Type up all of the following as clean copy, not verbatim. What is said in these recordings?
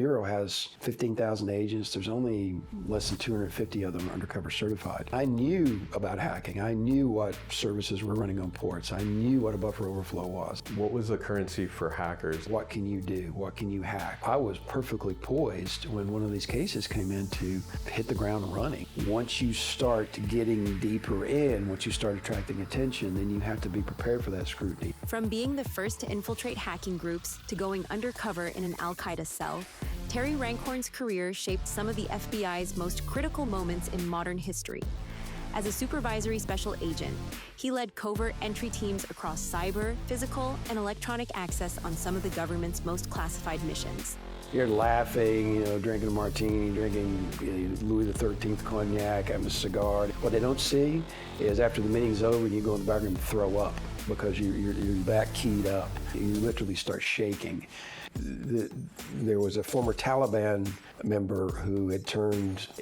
Bureau has 15,000 agents. There's only less than 250 of them undercover certified. I knew about hacking. I knew what services were running on ports. I knew what a buffer overflow was. What was the currency for hackers? What can you do? What can you hack? I was perfectly poised when one of these cases came in to hit the ground running. Once you start getting deeper in, once you start attracting attention, then you have to be prepared for that scrutiny. From being the first to infiltrate hacking groups to going undercover in an Al-Qaeda cell, Terry Rankhorn's career shaped some of the FBI's most critical moments in modern history. As a supervisory special agent, he led covert entry teams across cyber, physical, and electronic access on some of the government's most classified missions. You're laughing, drinking a martini, drinking Louis XIII cognac, having a cigar. What they don't see is after the meeting's over, you go in the back room and throw up because you're back keyed up. You literally start shaking. There was a former Taliban member who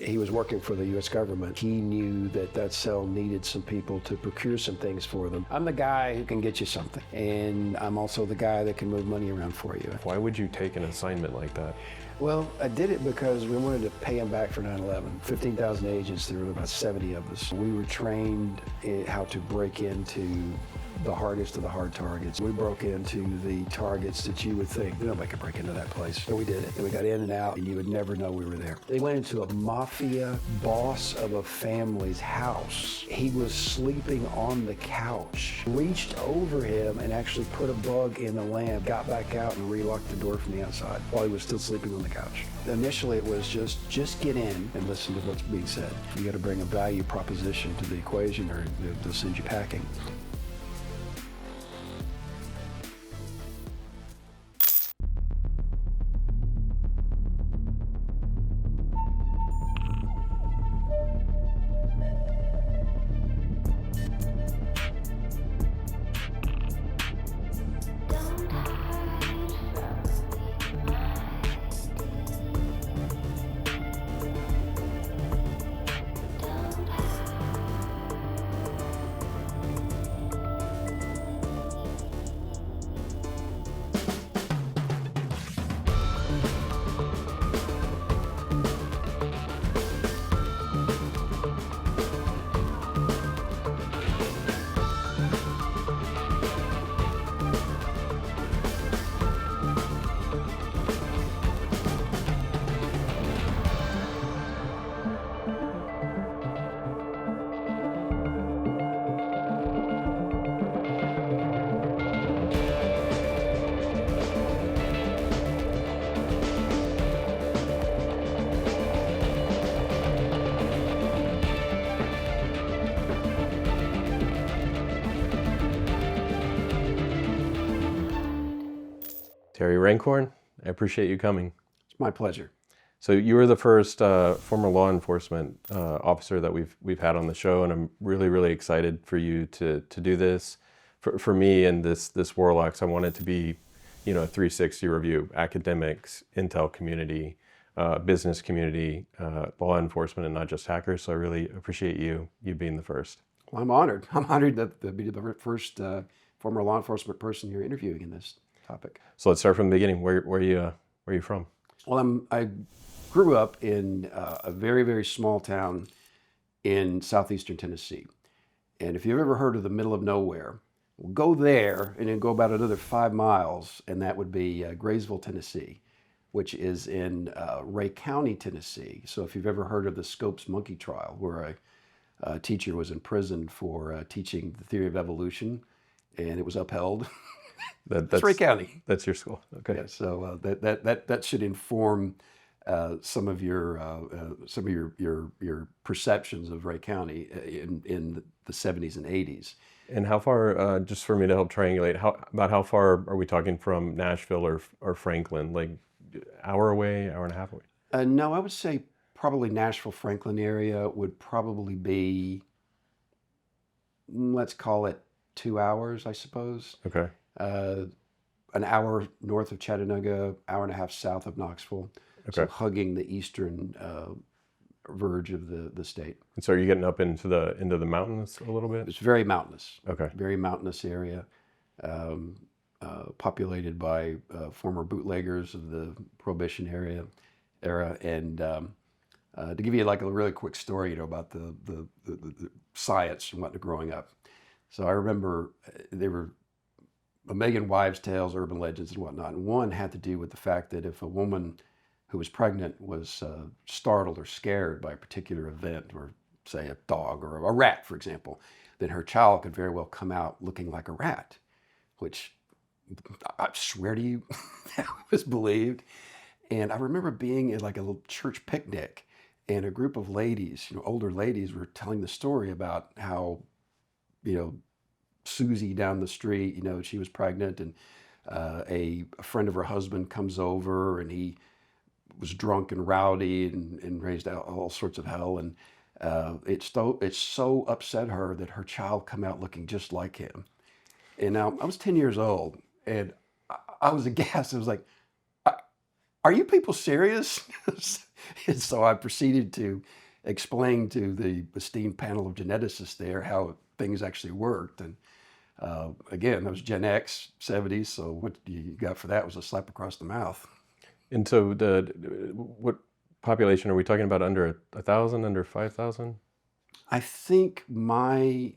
he was working for the U.S. government. He knew that cell needed some people to procure some things for them. I'm the guy who can get you something, and I'm also the guy that can move money around for you. Why would you take an assignment like that? Well, I did it because we wanted to pay him back for 9/11. 15,000 agents, there were about 70 of us. We were trained in how to break into the hardest of the hard targets. We broke into the targets that you would think, nobody could break into that place. So we did it. And we got in and out, and you would never know we were there. They went into a mafia boss of a family's house. He was sleeping on the couch. Reached over him and actually put a bug in the lamp, got back out and relocked the door from the outside while he was still sleeping on the couch. Initially, it was just get in and listen to what's being said. You got to bring a value proposition to the equation or they'll send you packing. Terry Rankhorn, I appreciate you coming. It's my pleasure. So you were the first former law enforcement officer that we've had on the show, and I'm really, really excited for you to do this. For me and this Warlocks, I want it to be, a 360 review: academics, intel community, business community, law enforcement, and not just hackers. So I really appreciate you being the first. Well, I'm honored. I'm honored to be the first former law enforcement person you're interviewing in this topic. So let's start from the beginning. Where are you from? Well, I grew up in a very, very small town in southeastern Tennessee. And if you've ever heard of the middle of nowhere, we'll go there and then go about another 5 miles, and that would be Graysville, Tennessee, which is in Ray County, Tennessee. So if you've ever heard of the Scopes monkey trial, where a teacher was imprisoned for teaching the theory of evolution, and it was upheld. That's Ray County. That's your school. Okay. Yeah, so that should inform some of your perceptions of Ray County in the 70s and 80s. And how far, just for me to help triangulate, about how far are we talking from Nashville or Franklin? Like hour away, hour and a half away? No, I would say probably Nashville, Franklin area would probably be, let's call it 2 hours, I suppose. Okay. An hour north of Chattanooga, hour and a half south of Knoxville. Okay. So hugging the eastern verge of the state. And so are you getting up into the mountains a little bit? It's very mountainous. Okay. Very mountainous area. populated by former bootleggers of the Prohibition era. And to give you like a really quick story, about the science and whatnot growing up. So I remember they were a million wives' tales, urban legends, and whatnot. And one had to do with the fact that if a woman who was pregnant was startled or scared by a particular event, or say a dog or a rat, for example, then her child could very well come out looking like a rat, which I swear to you, that was believed. And I remember being at like a little church picnic, and a group of ladies, older ladies, were telling the story about how, Susie down the street, she was pregnant, and a friend of her husband comes over, and he was drunk and rowdy and raised out all sorts of hell. And it so upset her that her child come out looking just like him. And now I was 10 years old, and I was aghast. I was like, are you people serious? And so I proceeded to explain to the esteemed panel of geneticists there how things actually worked. And again, that was Gen X, 70s, so what you got for that was a slap across the mouth. And so what population are we talking about? Under 1,000, under 5,000? I think my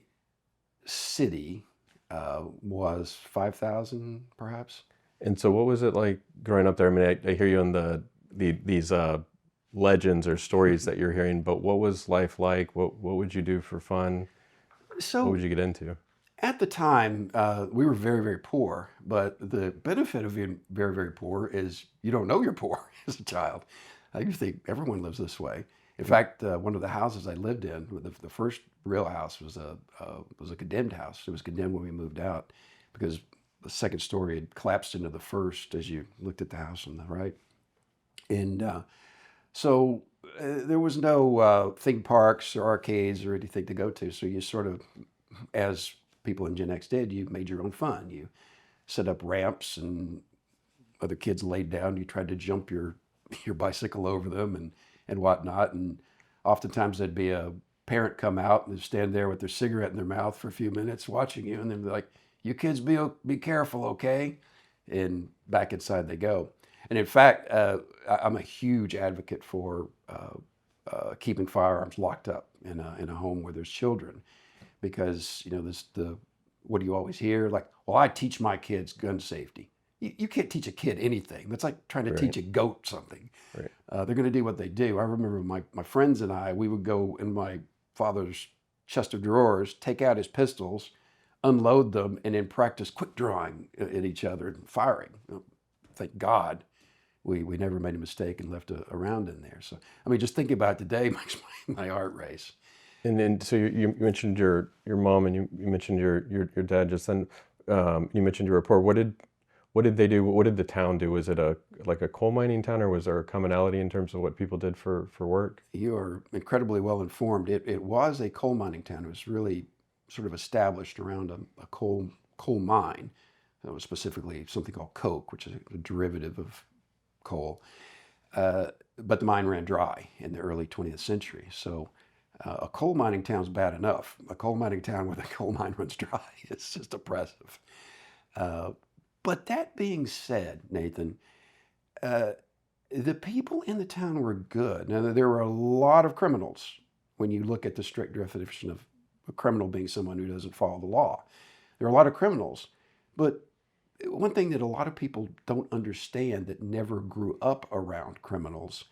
city was 5,000, perhaps. And so what was it like growing up there? I mean, I hear you on these legends or stories that you're hearing, but what was life like? What would you do for fun? So what would you get into? At the time, we were very, very poor, but the benefit of being very, very poor is you don't know you're poor as a child. I think everyone lives this way. In fact, one of the houses I lived in, the first real house, was a condemned house. It was condemned when we moved out because the second story had collapsed into the first as you looked at the house on the right. And so there was no theme parks or arcades or anything to go to. So you sort of, as people in Gen X did, you made your own fun. You set up ramps, and other kids laid down. You tried to jump your bicycle over them and whatnot. And oftentimes there'd be a parent come out and they'd stand there with their cigarette in their mouth for a few minutes watching you, and then they're like, "You kids be careful, okay?" And back inside they go. And in fact, I'm a huge advocate for keeping firearms locked up in a home where there's children, because what do you always hear? Like, well, I teach my kids gun safety. You can't teach a kid anything. That's like trying to teach a goat something. Right. They're going to do what they do. I remember my friends and I, we would go in my father's chest of drawers, take out his pistols, unload them, and then practice quick drawing at each other and firing. Thank God we never made a mistake and left a round in there. So, I mean, just thinking about it today makes my heart race. And then, so you mentioned your mom, and you mentioned your dad just then. You mentioned your report. What did they do? What did the town do? Was it like a coal mining town, or was there a commonality in terms of what people did for work? You are incredibly well informed. It was a coal mining town. It was really sort of established around a coal mine. That was specifically something called coke, which is a derivative of coal. But the mine ran dry in the early 20th century. So a coal mining town's bad enough. A coal mining town where the coal mine runs dry, it's just oppressive. But that being said, Nathan, the people in the town were good. Now, there were a lot of criminals when you look at the strict definition of a criminal being someone who doesn't follow the law. There are a lot of criminals, but one thing that a lot of people don't understand that never grew up around criminals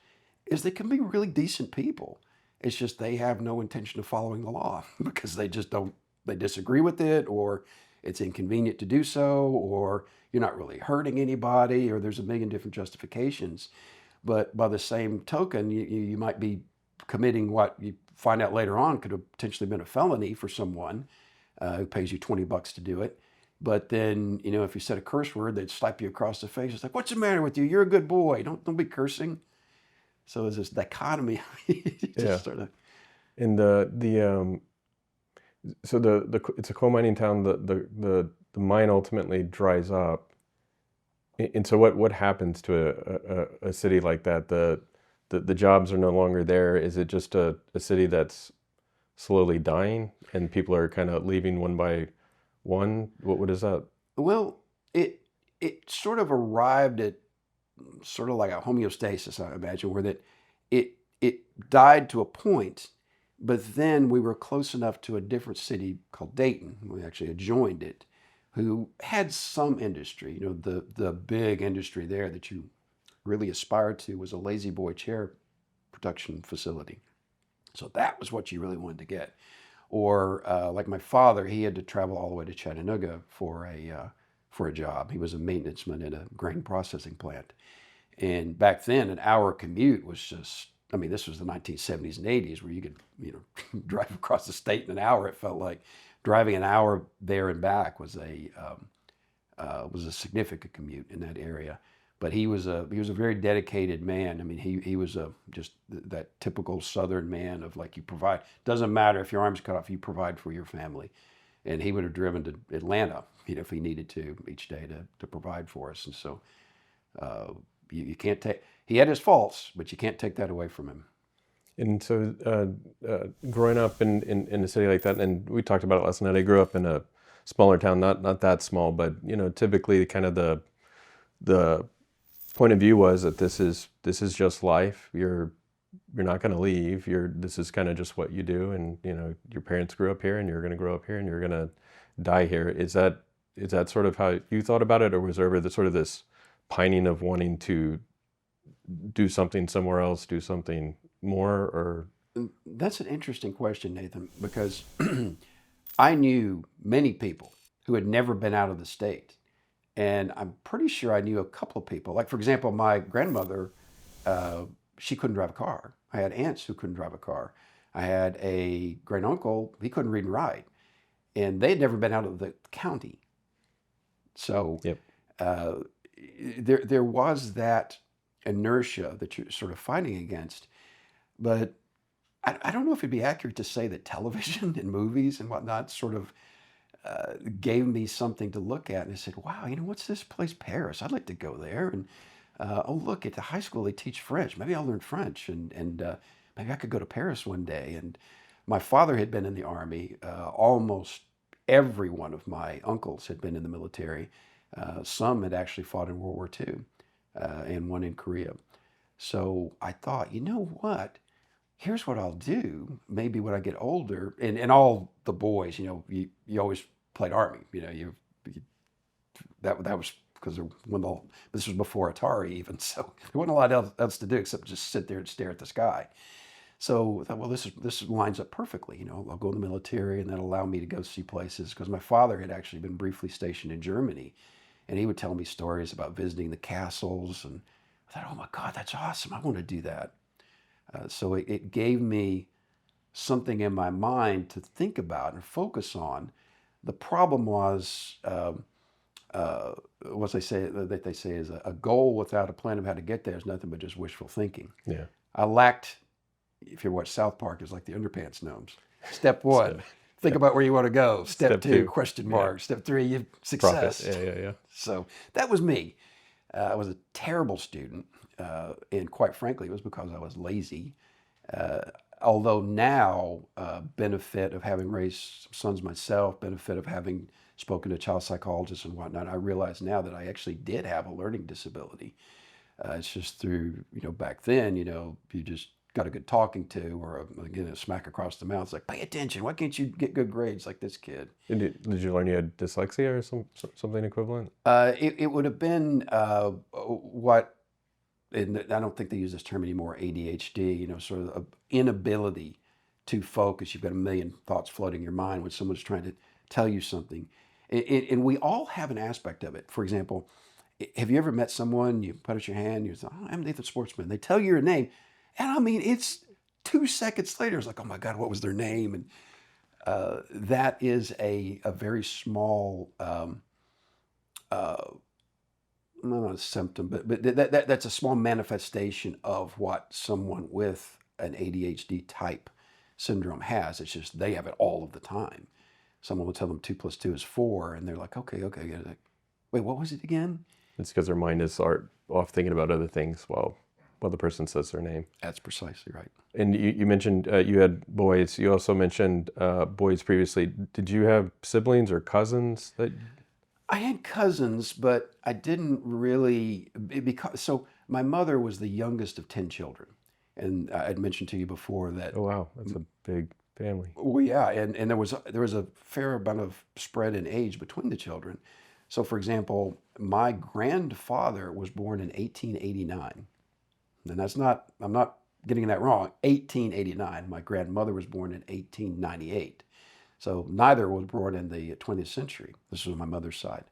is they can be really decent people. It's just they have no intention of following the law because they disagree with it, or it's inconvenient to do so, or you're not really hurting anybody, or there's a million different justifications. But by the same token, you might be committing what you find out later on could have potentially been a felony for someone who pays you $20 to do it. But then, if you said a curse word, they'd slap you across the face. It's like, what's the matter with you? You're a good boy. Don't be cursing. So there's this dichotomy. Sort of. And so it's a coal mining town. The mine ultimately dries up. And so what happens to a city like that? The jobs are no longer there. Is it just a city that's slowly dying and people are kind of leaving one by one? What is that? Well, it it sort of arrived at sort of like a homeostasis, I imagine, where that it died to a point, but then we were close enough to a different city called Dayton. We actually adjoined it, who had some industry. You know, the big industry there that you really aspired to was a lazy boy chair production facility. So that was what you really wanted to get. Or like my father, he had to travel all the way to Chattanooga for a job. He was a maintenance man in a grain processing plant. And back then, an hour commute was just, I mean, this was the 1970s and 80s where you could, you know, drive across the state in an hour. It felt like driving an hour there and back was a significant commute in that area. But he was a very dedicated man. I mean, he was just that typical Southern man of like, you provide. Doesn't matter if your arm's cut off, you provide for your family. And he would have driven to Atlanta, you know, if he needed to each day to provide for us. And so you can't take. He had his faults, but you can't take that away from him. And so, growing up in a city like that, and we talked about it last night. I grew up in a smaller town, not that small, but you know, typically kind of the point of view was that this is just life. You're not going to leave. This is kind of just what you do, and you know, your parents grew up here, and you're going to grow up here, and you're going to die here. Is that sort of how you thought about it, or was there ever sort of this pining of wanting to do something somewhere else, do something more? Or that's an interesting question, Nathan, because I knew many people who had never been out of the state. And I'm pretty sure I knew a couple of people. Like, for example, my grandmother, she couldn't drive a car. I had aunts who couldn't drive a car. I had a great uncle, he couldn't read and write. And they had never been out of the county. So yep. There was that inertia that you're sort of fighting against. But I don't know if it'd be accurate to say that television and movies and whatnot sort of gave me something to look at. And I said, wow, you know, what's this place, Paris? I'd like to go there. And oh, look, at the high school, they teach French. Maybe I'll learn French. And maybe I could go to Paris one day. And my father had been in the Army. Almost every one of my uncles had been in the military. Some had actually fought in World War II and one in Korea. So I thought, you know what? Here's what I'll do. Maybe when I get older, and all the boys, you know, you always played Army. You know, that was because this was before Atari even, so there wasn't a lot else to do except just sit there and stare at the sky. So I thought, well, this lines up perfectly. You know, I'll go in the military, and that'll allow me to go see places, because my father had actually been briefly stationed in Germany, and he would tell me stories about visiting the castles, and I thought, oh my God, that's awesome. I want to do that. So it gave me something in my mind to think about and focus on. The problem was, what they say is a goal without a plan of how to get there is nothing but just wishful thinking. Yeah. I lacked, if you watch South Park, it's like the underpants gnomes. Step one, think about where you want to go. Step two, question mark. Yeah. Step three, success. Profit. Yeah. So that was me. I was a terrible student. And quite frankly, it was because I was lazy. Although now, benefit of having raised sons myself, benefit of having spoken to child psychologists and whatnot, I realize now that I actually did have a learning disability. It's just through, you know, back then, you know, you just got a good talking to, or again, a smack across the mouth. It's like, pay attention. Why can't you get good grades like this kid? Did you learn you had dyslexia or something equivalent? It would have been what, and I don't think they use this term anymore, ADHD, you know, sort of inability to focus. You've got a million thoughts floating in your mind when someone's trying to tell you something. And we all have an aspect of it. For example, have you ever met someone, you put out your hand, you say, oh, I'm Nathan Sportsman. They tell you your name. And I mean, it's 2 seconds later, it's like, oh my God, what was their name? And that is a very small, not a symptom, but that's a small manifestation of what someone with an ADHD type syndrome has. It's just they have it all of the time. Someone will tell them 2 + 2 is 4, and they're like, okay. Like, wait, what was it again? It's because their mind is off thinking about other things while the person says their name. That's precisely right. And you mentioned you had boys. You also mentioned boys previously. Did you have siblings or cousins that? I had cousins, but I didn't really, because, so my mother was the youngest of 10 children. And I'd mentioned to you before that, Oh wow, that's a big family. well, yeah, and there was a fair amount of spread in age between the children. So, for example, my grandfather was born in 1889. And that's not, I'm not getting that wrong, 1889. My grandmother was born in 1898. So neither was born in the 20th century. This was my mother's side.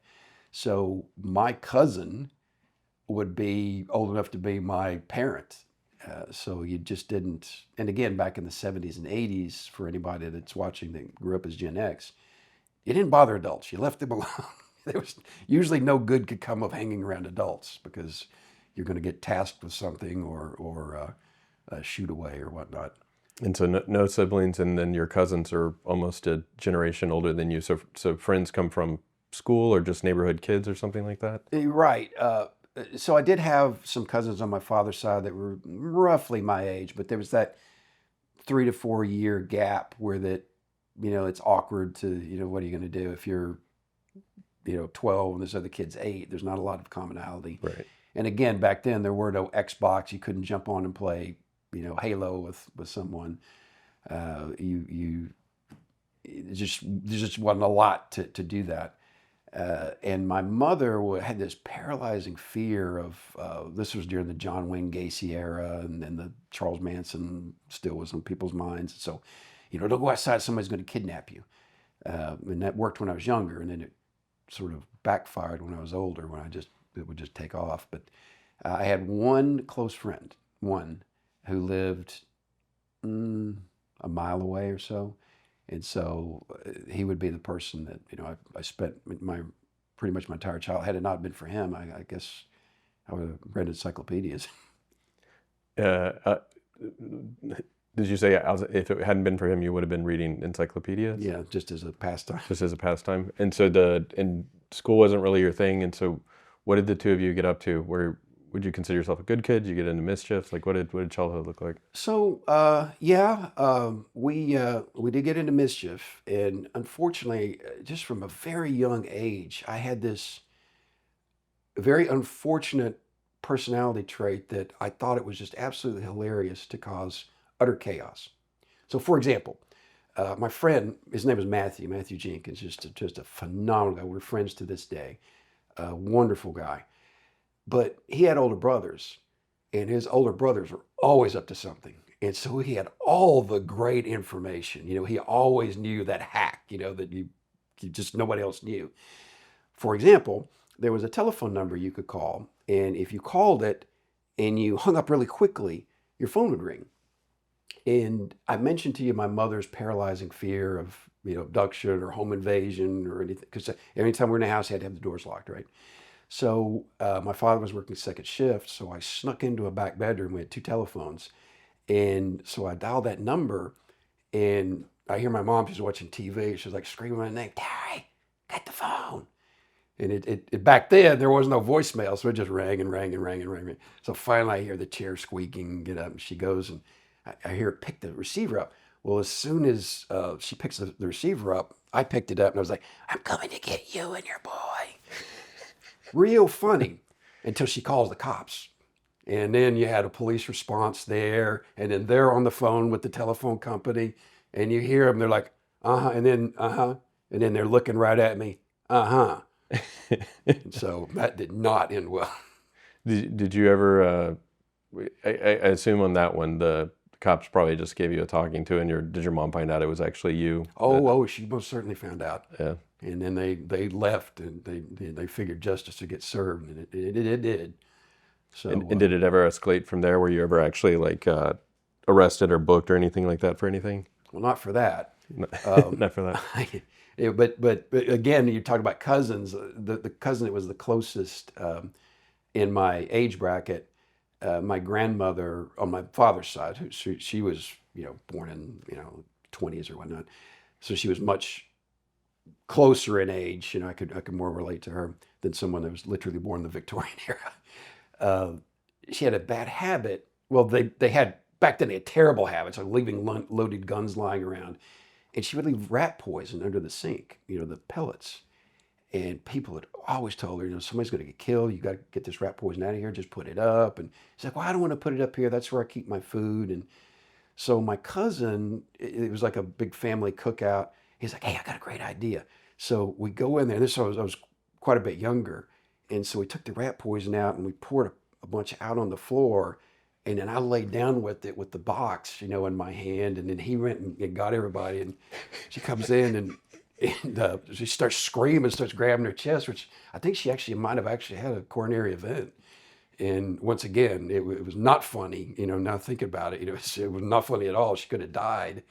So my cousin would be old enough to be my parent. So you just didn't, and again, back in the 70s and 80s, for anybody that's watching that grew up as Gen X, you didn't bother adults. You left them alone. There was usually no good could come of hanging around adults because you're going to get tasked with something or shoot away or whatnot. And so no siblings, and then your cousins are almost a generation older than you. So friends come from school or just neighborhood kids or something like that? Right. So I did have some cousins on my father's side that were roughly my age, but there was that 3 to 4 year gap where it's awkward to, what are you going to do if you're, 12 and this other kid's 8? There's not a lot of commonality. Right. And again, back then there were no Xbox. You couldn't jump on and play, Halo with someone. There just wasn't a lot to do that. And my mother had this paralyzing fear of, this was during the John Wayne Gacy era, and then the Charles Manson still was on people's minds. So, don't go outside, somebody's going to kidnap you. And that worked when I was younger, and then it sort of backfired when I was older, when it would just take off. But I had one close friend, who lived a mile away or so. And so he would be the person that, I spent pretty much my entire childhood. Had it not been for him, I guess I would have read encyclopedias. Did you say if it hadn't been for him, you would have been reading encyclopedias? Yeah, just as a pastime. Just as a pastime. And so and school wasn't really your thing. And so what did the two of you get up to? Would you consider yourself a good kid? Did you get into mischief? Like what did childhood look like? So we did get into mischief, and unfortunately, just from a very young age, I had this very unfortunate personality trait that I thought it was just absolutely hilarious to cause utter chaos. So, for example, my friend, his name is Matthew Jenkins, just a phenomenal guy. We're friends to this day. A wonderful guy. But he had older brothers, and his older brothers were always up to something. And so he had all the great information. He always knew that hack, that you just nobody else knew. For example, there was a telephone number you could call, and if you called it and you hung up really quickly, your phone would ring. And I mentioned to you my mother's paralyzing fear of, abduction or home invasion or anything, because anytime we're in the house, you had to have the doors locked, right? So my father was working second shift, so I snuck into a back bedroom. We had 2 telephones. And so I dialed that number, and I hear my mom, she's watching TV. She's like screaming my name, "Terry, get the phone." And it back then, there was no voicemail, so it just rang and rang and rang and rang. So finally I hear the chair squeaking, get up, and she goes, and I hear her pick the receiver up. Well, as soon as she picks the receiver up, I picked it up, and I was like, "I'm coming to get you and your boy." Real funny until she calls the cops. And then you had a police response there, and then they're on the phone with the telephone company, and you hear them, they're like, and then, and then they're looking right at me, So that did not end well. Did you ever, I assume on that one, the cops probably just gave you a talking to, and did your mom find out it was actually you? She most certainly found out. Yeah. And then they left, and they figured justice would get served, and it did. So, and did it ever escalate from there? Were you ever actually arrested or booked or anything like that for anything? Well, not for that. Not for that. Yeah, but again, you talk about cousins. The cousin that was the closest in my age bracket, my grandmother on my father's side, she was born in 20s or whatnot, so she was much closer in age. I could more relate to her than someone that was literally born in the Victorian era. She had a bad habit. Well, they had back then. They had terrible habits, like leaving loaded guns lying around, and she would leave rat poison under the sink. The pellets. And people had always told her, somebody's going to get killed. You got to get this rat poison out of here. Just put it up. And she's like, well, I don't want to put it up here. That's where I keep my food. And so my cousin, it was like a big family cookout. He's like, hey, I got a great idea. So we go in there. I was quite a bit younger. And so we took the rat poison out and we poured a bunch out on the floor. And then I laid down with it with the box, in my hand. And then he went and got everybody. And she comes in and she starts screaming, starts grabbing her chest, which I think she might have had a coronary event. And once again, it was not funny, now think about it, it was not funny at all. She could have died.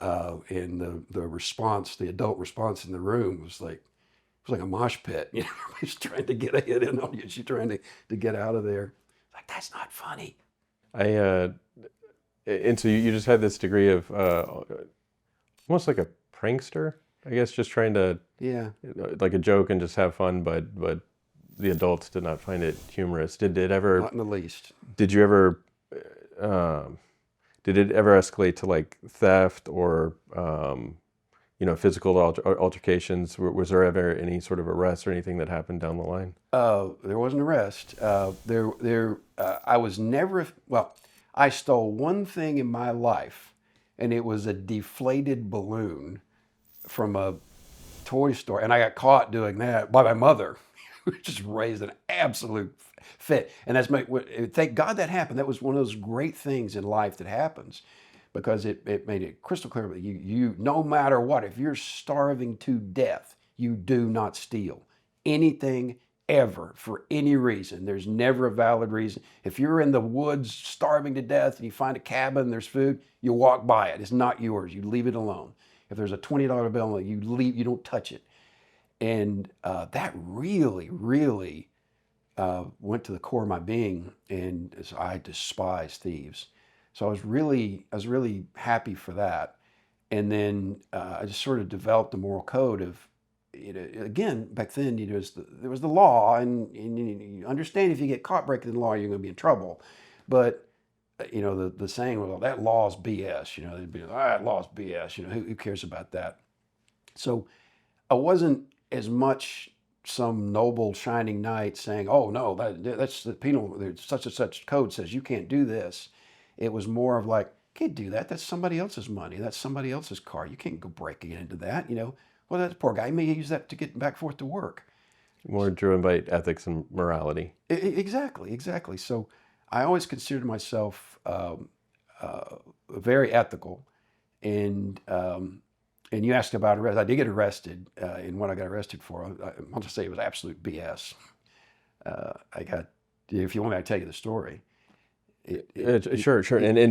And the adult response in the room was like a mosh pit. Everybody's trying to get a hit in on you. She's trying to get out of there. Like, that's not funny. And so you just had this degree of almost like a prankster, I guess, just trying to, like a joke and just have fun, but the adults did not find it humorous. Did it ever? Not in the least. Did you ever? Did it ever escalate to like theft or physical altercations? Was there ever any sort of arrest or anything that happened down the line? There was an arrest. I was never. Well, I stole one thing in my life, and it was a deflated balloon from a toy store, and I got caught doing that by my mother, who just raised an absolute fit. And thank God that happened. That was one of those great things in life that happens, because it made it crystal clear that you no matter what, if you're starving to death, you do not steal anything ever for any reason. There's never a valid reason. If you're in the woods starving to death and you find a cabin, there's food, you walk by it. It's not yours. You leave it alone. If there's a $20 bill, you leave. You don't touch it. And that really, really went to the core of my being. And so I despise thieves. So I was really happy for that. And then I just sort of developed a moral code of, again, back then, there was the law, and you understand if you get caught breaking the law, you're going to be in trouble. But the saying was, well, that law is BS. They'd be like, that law is BS. Who cares about that? So I wasn't as much some noble shining knight saying, oh no, that's the penal, such and such code says you can't do this. It was more of like, can't do that. That's somebody else's money. That's somebody else's car. You can't go breaking into that. Well, that poor guy may use that to get back forth to work. More driven by ethics and morality. Exactly. So I always considered myself very ethical. And you asked about arrest. I did get arrested, and what I got arrested for, I'll just say it was absolute BS. If you want me to tell you the story. Sure.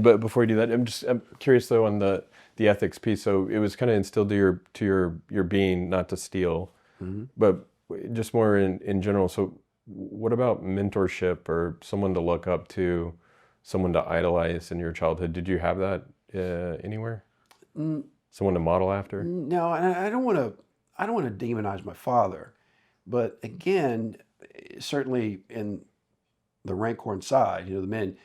But before you do that, I'm curious though on the ethics piece. So it was kind of instilled to your being not to steal, but just more in general. So what about mentorship or someone to look up to, someone to idolize in your childhood? Did you have that anywhere? Someone to model after? No, and I don't want to demonize my father, but again, certainly in the Rankhorn side, the men,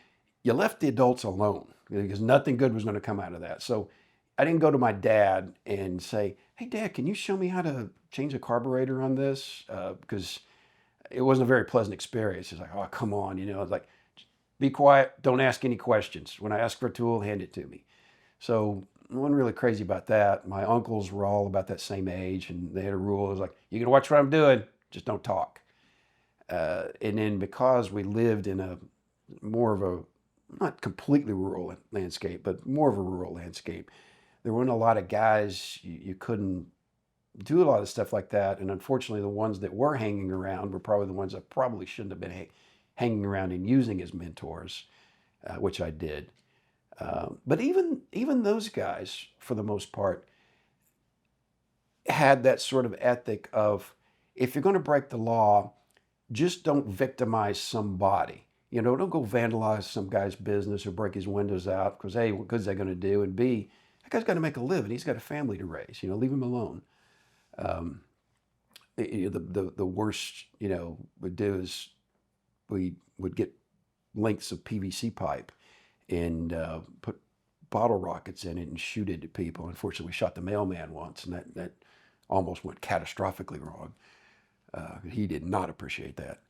you left the adults alone because nothing good was going to come out of that. So I didn't go to my dad and say, hey, Dad, can you show me how to change a carburetor on this? Because it wasn't a very pleasant experience. He's like, oh, come on. I was like, be quiet. Don't ask any questions. When I ask for a tool, hand it to me. So I wasn't really crazy about that. My uncles were all about that same age, and they had a rule. It was like, you can watch what I'm doing, just don't talk. And then because we lived in a more of a, not completely rural landscape, but more of a rural landscape, there weren't a lot of guys. You couldn't do a lot of stuff like that. And unfortunately, the ones that were hanging around were probably the ones that probably shouldn't have been hanging around and using as mentors, which I did. But even those guys, for the most part, had that sort of ethic of, if you're going to break the law, just don't victimize somebody. Don't go vandalize some guy's business or break his windows out because, A, what good's that going to do? And B, that guy's got to make a living. He's got a family to raise. Leave him alone. The worst, would do is we would get lengths of PVC pipe and put bottle rockets in it and shoot it at people. Unfortunately, we shot the mailman once, and that almost went catastrophically wrong. He did not appreciate that.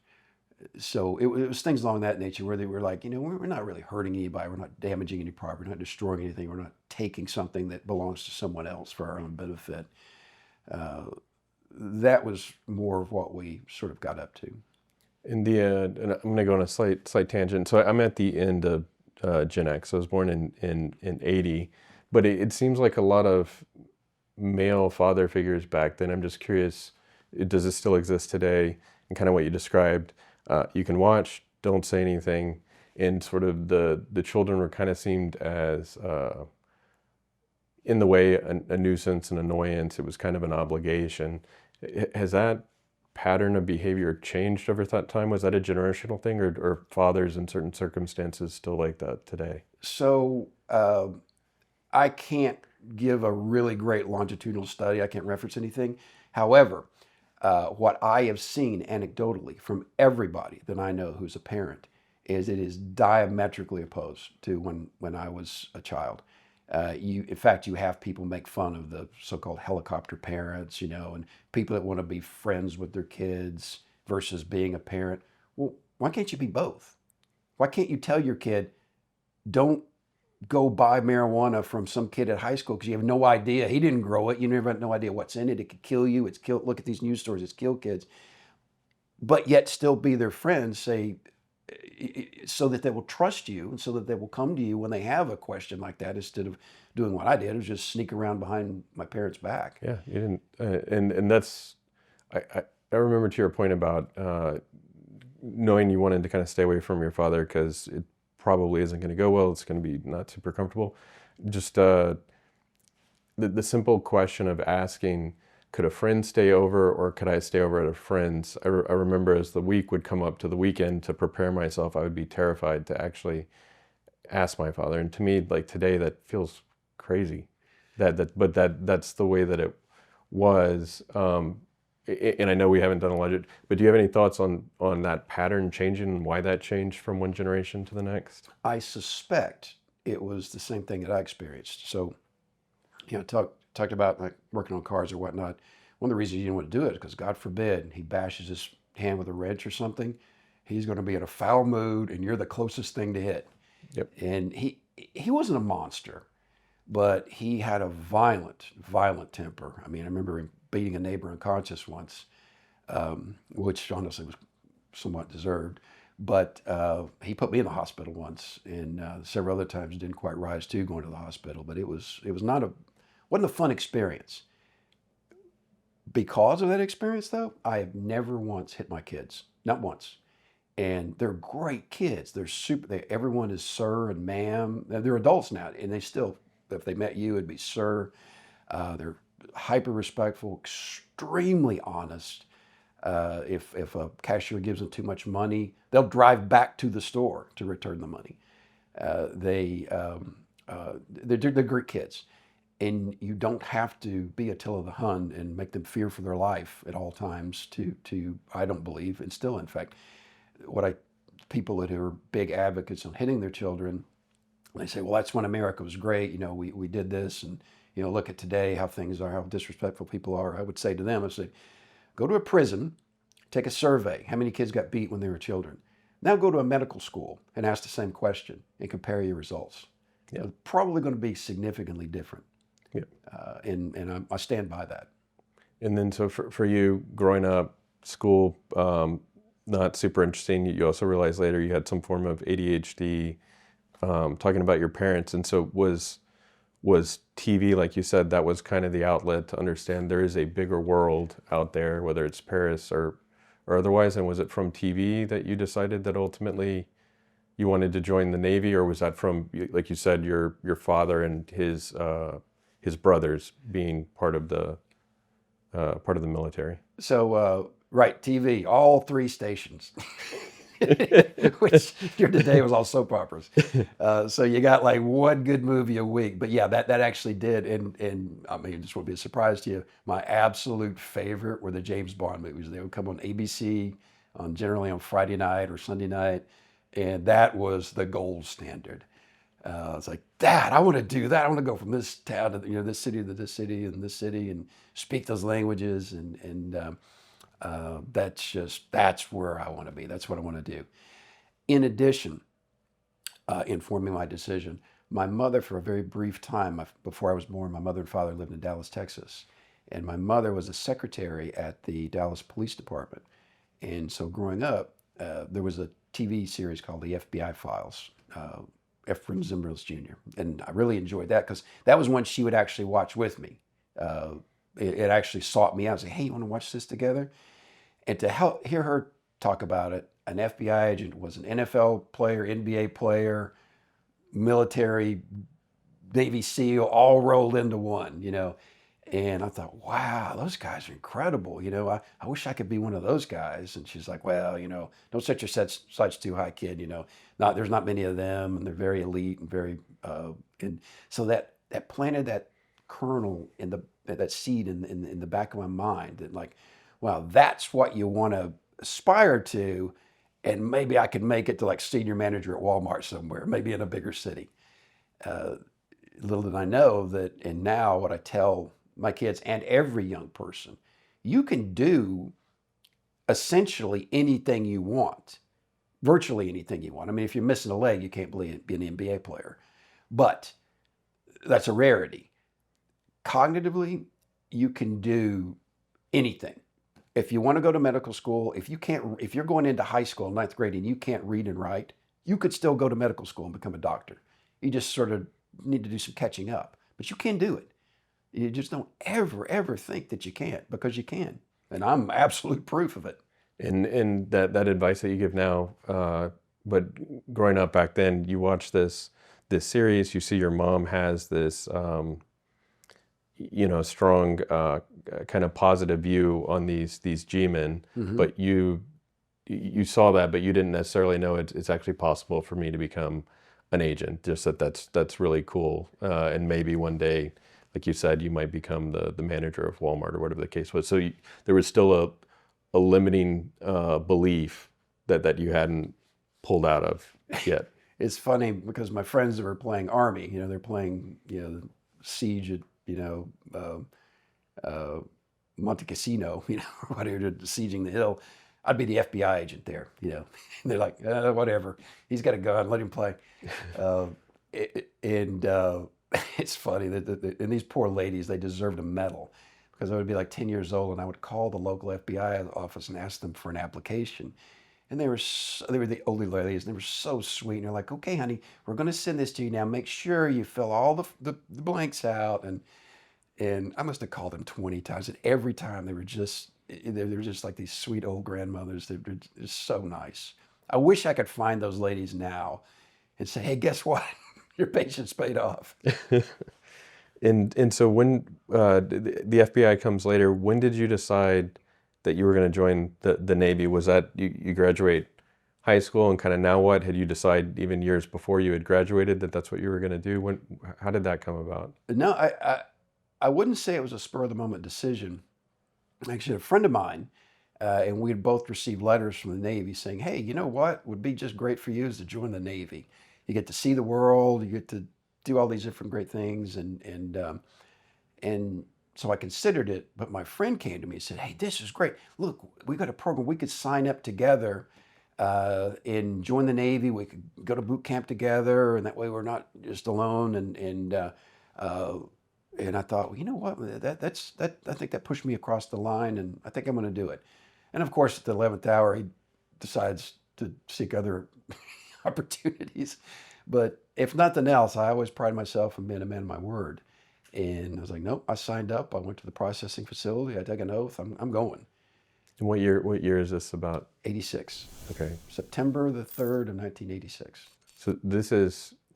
So it was things along that nature where they were like, we're not really hurting anybody. We're not damaging any property. We're not destroying anything. We're not taking something that belongs to someone else for our own benefit. That was more of what we sort of got up to. In the and I'm going to go on a slight tangent. So I'm at the end of Gen X. I was born in 80, but it seems like a lot of male father figures back then. I'm just curious, does it still exist today? And kind of what you described, you can watch, don't say anything, and sort of the children were kind of seemed as in the way a nuisance, an annoyance. It was kind of an obligation. Has that pattern of behavior changed over that time? Was that a generational thing, or fathers in certain circumstances still like that today? So I can't give a really great longitudinal study. I can't reference anything. However, what I have seen anecdotally from everybody that I know who's a parent is it is diametrically opposed to when I was a child. In fact, you have people make fun of the so-called helicopter parents, and people that want to be friends with their kids versus being a parent. Well, why can't you be both? Why can't you tell your kid, don't go buy marijuana from some kid at high school because you have no idea. He didn't grow it. You never had no idea what's in it. It could kill you. Look at these news stories. It's killed kids. But yet still be their friends, say, so that they will trust you and so that they will come to you when they have a question like that, instead of doing what I did. It was just sneak around behind my parents' back. Yeah, you didn't, and that's, I remember to your point about knowing you wanted to kind of stay away from your father because it probably isn't going to go well. It's going to be not super comfortable. Just the simple question of asking, could a friend stay over or could I stay over at a friend's? I remember as the week would come up to the weekend, to prepare myself, I would be terrified to actually ask my father. And to me, like today, that feels crazy. But that's the way that it was. And I know we haven't done a lot of it, but do you have any thoughts on that pattern changing and why that changed from one generation to the next? I suspect it was the same thing that I experienced. So, talked about like working on cars or whatnot. One of the reasons you didn't want to do it is because, God forbid, he bashes his hand with a wrench or something. He's going to be in a foul mood, and you're the closest thing to hit. Yep. And he wasn't a monster, but he had a violent temper. I mean, I remember him beating a neighbor unconscious once, which honestly was somewhat deserved. But he put me in the hospital once, and several other times didn't quite rise to going to the hospital. But it wasn't a fun experience. Because of that experience, though, I have never once hit my kids, not once. And they're great kids. Everyone is sir and ma'am. They're adults now, and they still, if they met you, it'd be sir. They're hyper respectful, extremely honest. If a cashier gives them too much money, they'll drive back to the store to return the money. They're great kids, and you don't have to be Attila the Hun and make them fear for their life at all times. To I don't believe, and still, in fact, people that are big advocates on hitting their children, they say, well, that's when America was great. We did this, and look at today, how things are, how disrespectful people are. I would say to them, I say, go to a prison, take a survey. How many kids got beat when they were children? Now go to a medical school and ask the same question and compare your results. Yeah. It's probably going to be significantly different. Yeah. And I stand by that. And then so for you, growing up, school, not super interesting. You also realized later you had some form of ADHD, talking about your parents. And so was TV, like you said, that was kind of the outlet to understand there is a bigger world out there, whether it's Paris or otherwise. And was it from TV that you decided that ultimately you wanted to join the Navy, or was that from, like you said, your father and his brothers being part of the military? So, right, TV, all 3 stations, which here today was all soap operas. So you got like one good movie a week. But yeah, that actually did. And I mean, this won't be a surprise to you. My absolute favorite were the James Bond movies. They would come on ABC generally on Friday night or Sunday night. And that was the gold standard. It's like, Dad, I want to do that. I want to go from this town to this city to this city and this city and speak those languages. And That's where I want to be. That's what I want to do. In addition, in forming my decision, my mother, for a very brief time before I was born, my mother and father lived in Dallas, Texas. And my mother was a secretary at the Dallas Police Department. And so growing up, there was a TV series called The FBI Files, Efren Zimmer's Jr. And I really enjoyed that because that was one she would actually watch with me. It actually sought me out and say, hey, you want to watch this together? And to hear her talk about it, an FBI agent was an NFL player, NBA player, military, Navy SEAL, all rolled into one, And I thought, wow, those guys are incredible. I wish I could be one of those guys. And she's like, well, don't set your sights too high, kid. There's not many of them, and they're very elite and very, and so that planted that kernel that seed in the back of my mind that like, wow, that's what you want to aspire to. And maybe I could make it to like senior manager at Walmart somewhere, maybe in a bigger city. Little did I know that, and now what I tell my kids and every young person, you can do essentially anything you want, virtually anything you want. I mean, if you're missing a leg, you can't be an NBA player, but that's a rarity. Cognitively, you can do anything. If you want to go to medical school, if you're going into high school, 9th grade, and you can't read and write, you could still go to medical school and become a doctor. You just sort of need to do some catching up, but you can do it. You just don't ever think that you can't, because you can. And I'm absolute proof of it. And that advice that you give now, but growing up back then, you watch this series, you see your mom has this, strong kind of positive view on these G-men, Mm-hmm. but you saw that, but you didn't necessarily know it's actually possible for me to become an agent. Just that's really cool, and maybe one day, like you said, you might become the manager of Walmart or whatever the case was. So there was still a limiting belief that you hadn't pulled out of yet. It's funny because my friends that were playing Army, they're playing, the siege at, Monte Cassino, or whatever, besieging the hill. I'd be the FBI agent there, And they're like, whatever. He's got a gun, let him play. It's funny that and these poor ladies, they deserved a medal, because I would be like 10 years old and I would call the local FBI office and ask them for an application. And they were the older ladies, and they were so sweet. And they're like, okay, honey, we're going to send this to you now. Make sure you fill all the blanks out. And I must have called them 20 times. And every time they were just like these sweet old grandmothers. They were just so nice. I wish I could find those ladies now and say, hey, guess what? Your patience paid off. And so when the FBI comes later, when did you decide that you were going to join the Navy? Was that you graduate high school and kind of now what? Had you decided even years before you had graduated that that's what you were going to do? How did that come about? No, I wouldn't say it was a spur of the moment decision. Actually, a friend of mine, and we had both received letters from the Navy saying, hey, you know what would be just great for you is to join the Navy. You get to see the world, you get to do all these different great things. And so I considered it, but my friend came to me and said, hey, this is great. Look, we got a program. We could sign up together and join the Navy. We could go to boot camp together, and that way we're not just alone. And I thought, well, you know what? I think that pushed me across the line, and I think I'm going to do it. And of course, at the 11th hour, he decides to seek other opportunities. But if nothing else, I always pride myself on being a man of my word. And I was like, nope, I signed up. I went to the processing facility. I took an oath. I'm going. And what year is this about? 86. Okay. September the 3rd of 1986. So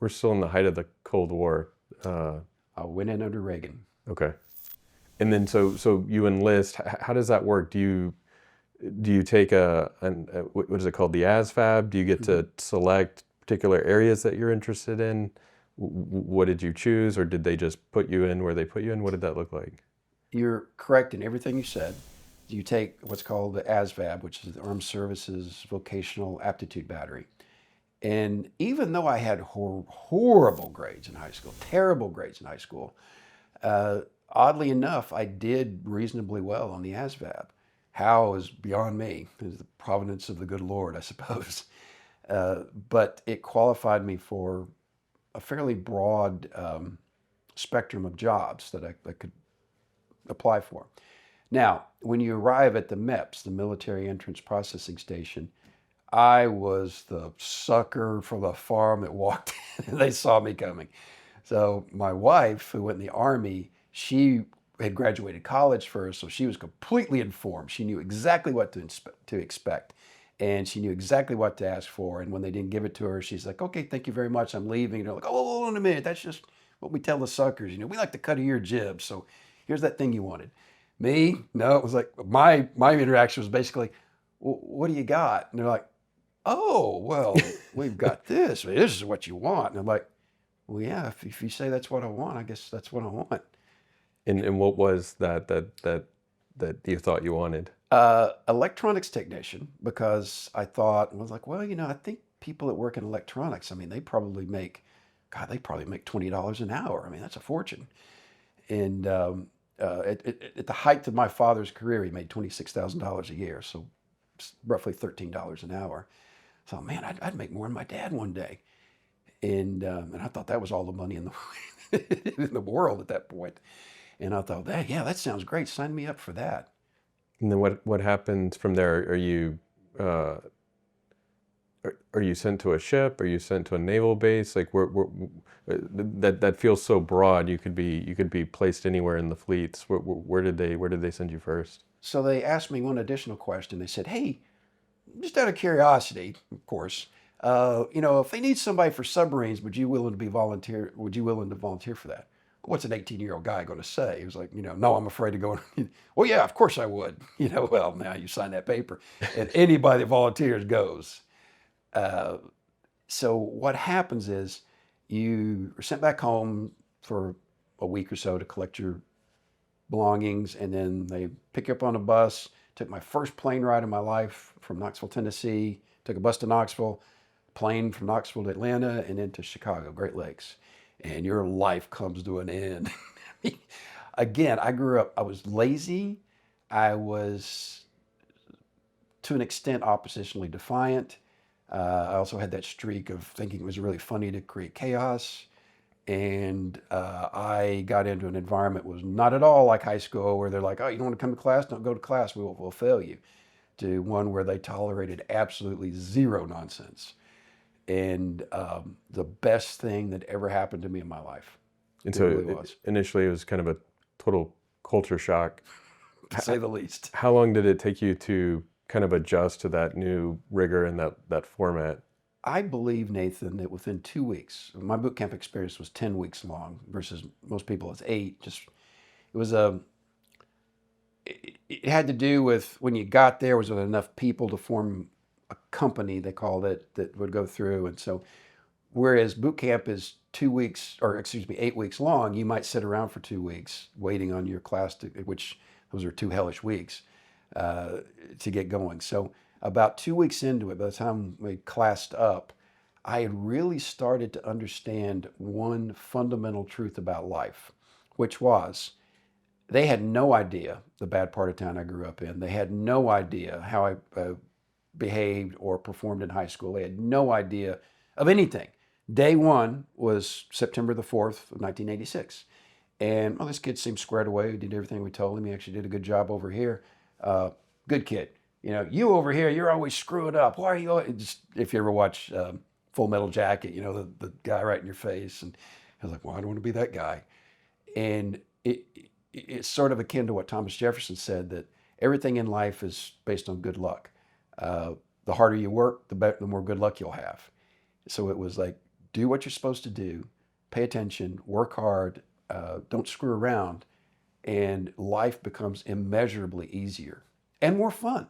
we're still in the height of the Cold War. I went in under Reagan. Okay. And then so you enlist. How does that work? Do you take what is it called? The ASVAB? Do you get to select particular areas that you're interested in? What did you choose, or did they just put you in where they put you in? What did that look like? You're correct in everything you said. You take what's called the ASVAB, which is the Armed Services Vocational Aptitude Battery. And even though I had horrible grades in high school, terrible grades in high school, oddly enough, I did reasonably well on the ASVAB. How is beyond me. It's the providence of the good Lord, I suppose. But it qualified me for a fairly broad spectrum of jobs that I could apply for. Now, when you arrive at the MEPS, the Military Entrance Processing Station, I was the sucker from the farm that walked in. They saw me coming. So my wife, who went in the Army, she had graduated college first, so she was completely informed. She knew exactly what to expect, and she knew exactly what to ask for. And when they didn't give it to her, she's like, "Okay, thank you very much. I'm leaving." And they're like, "Oh, hold on a minute. That's just what we tell the suckers. We like to cut a your jib. So here's that thing you wanted." Me, no. It was like my interaction was basically, well, "What do you got?" And they're like, "Oh, well, we've got this. This is what you want." And I'm like, "Well, yeah. If you say that's what I want, I guess that's what I want." And what was that you thought you wanted? Electronics technician, because I was like, well, I think people that work in electronics, they probably make $20 an hour. That's a fortune. And at the height of my father's career, he made $26,000 a year, so roughly $13 an hour. So, man, I'd make more than my dad one day. And I thought that was all the money in the in the world at that point. And I thought, that sounds great. Sign me up for that. And then what happened from there? Are you sent to a ship? Are you sent to a naval base? Like that feels so broad. You could be placed anywhere in the fleets. Where did they send you first? So they asked me one additional question. They said, "Hey, just out of curiosity, of course, if they need somebody for submarines, would you willing to volunteer for that?" What's an 18-year-old guy going to say? He was like, "No, I'm afraid to go." "Well, yeah, of course I would." Well, now you sign that paper, and anybody that volunteers goes. So what happens is you are sent back home for a week or so to collect your belongings, and then they pick you up on a bus. Took my first plane ride in my life from Knoxville, Tennessee. Took a bus to Knoxville, plane from Knoxville to Atlanta, and then to Chicago, Great Lakes. And your life comes to an end. Again, I grew up, I was lazy. I was, to an extent, oppositionally defiant. I also had that streak of thinking it was really funny to create chaos. And I got into an environment that was not at all like high school, where they're like, "Oh, you don't want to come to class? Don't go to class. We'll fail you." To one where they tolerated absolutely zero nonsense. And the best thing that ever happened to me in my life. And so really initially it was kind of a total culture shock, to say the least. How long did it take you to kind of adjust to that new rigor and that format? I believe, Nathan, that within 2 weeks, my boot camp experience was 10 weeks long versus most people it's 8. It had to do with when you got there, was there enough people to form a company, they called it, that would go through. And so whereas boot camp is 8 weeks long, you might sit around for 2 weeks waiting on your class, which those are 2 hellish weeks to get going. So about 2 weeks into it, by the time we classed up, I had really started to understand one fundamental truth about life, which was they had no idea the bad part of town I grew up in. They had no idea how I behaved or performed in high school. They had no idea of anything. Day one was September the 4th of 1986. And this kid seemed squared away. He did everything we told him. He actually did a good job over here. Good kid. You over here, you're always screwing up. Why are you if you ever watch Full Metal Jacket, the guy right in your face. And I was like, well, I don't want to be that guy. And it's sort of akin to what Thomas Jefferson said, that everything in life is based on good luck. The harder you work, the more good luck you'll have. So it was like, do what you're supposed to do, pay attention, work hard, don't screw around, and life becomes immeasurably easier and more fun.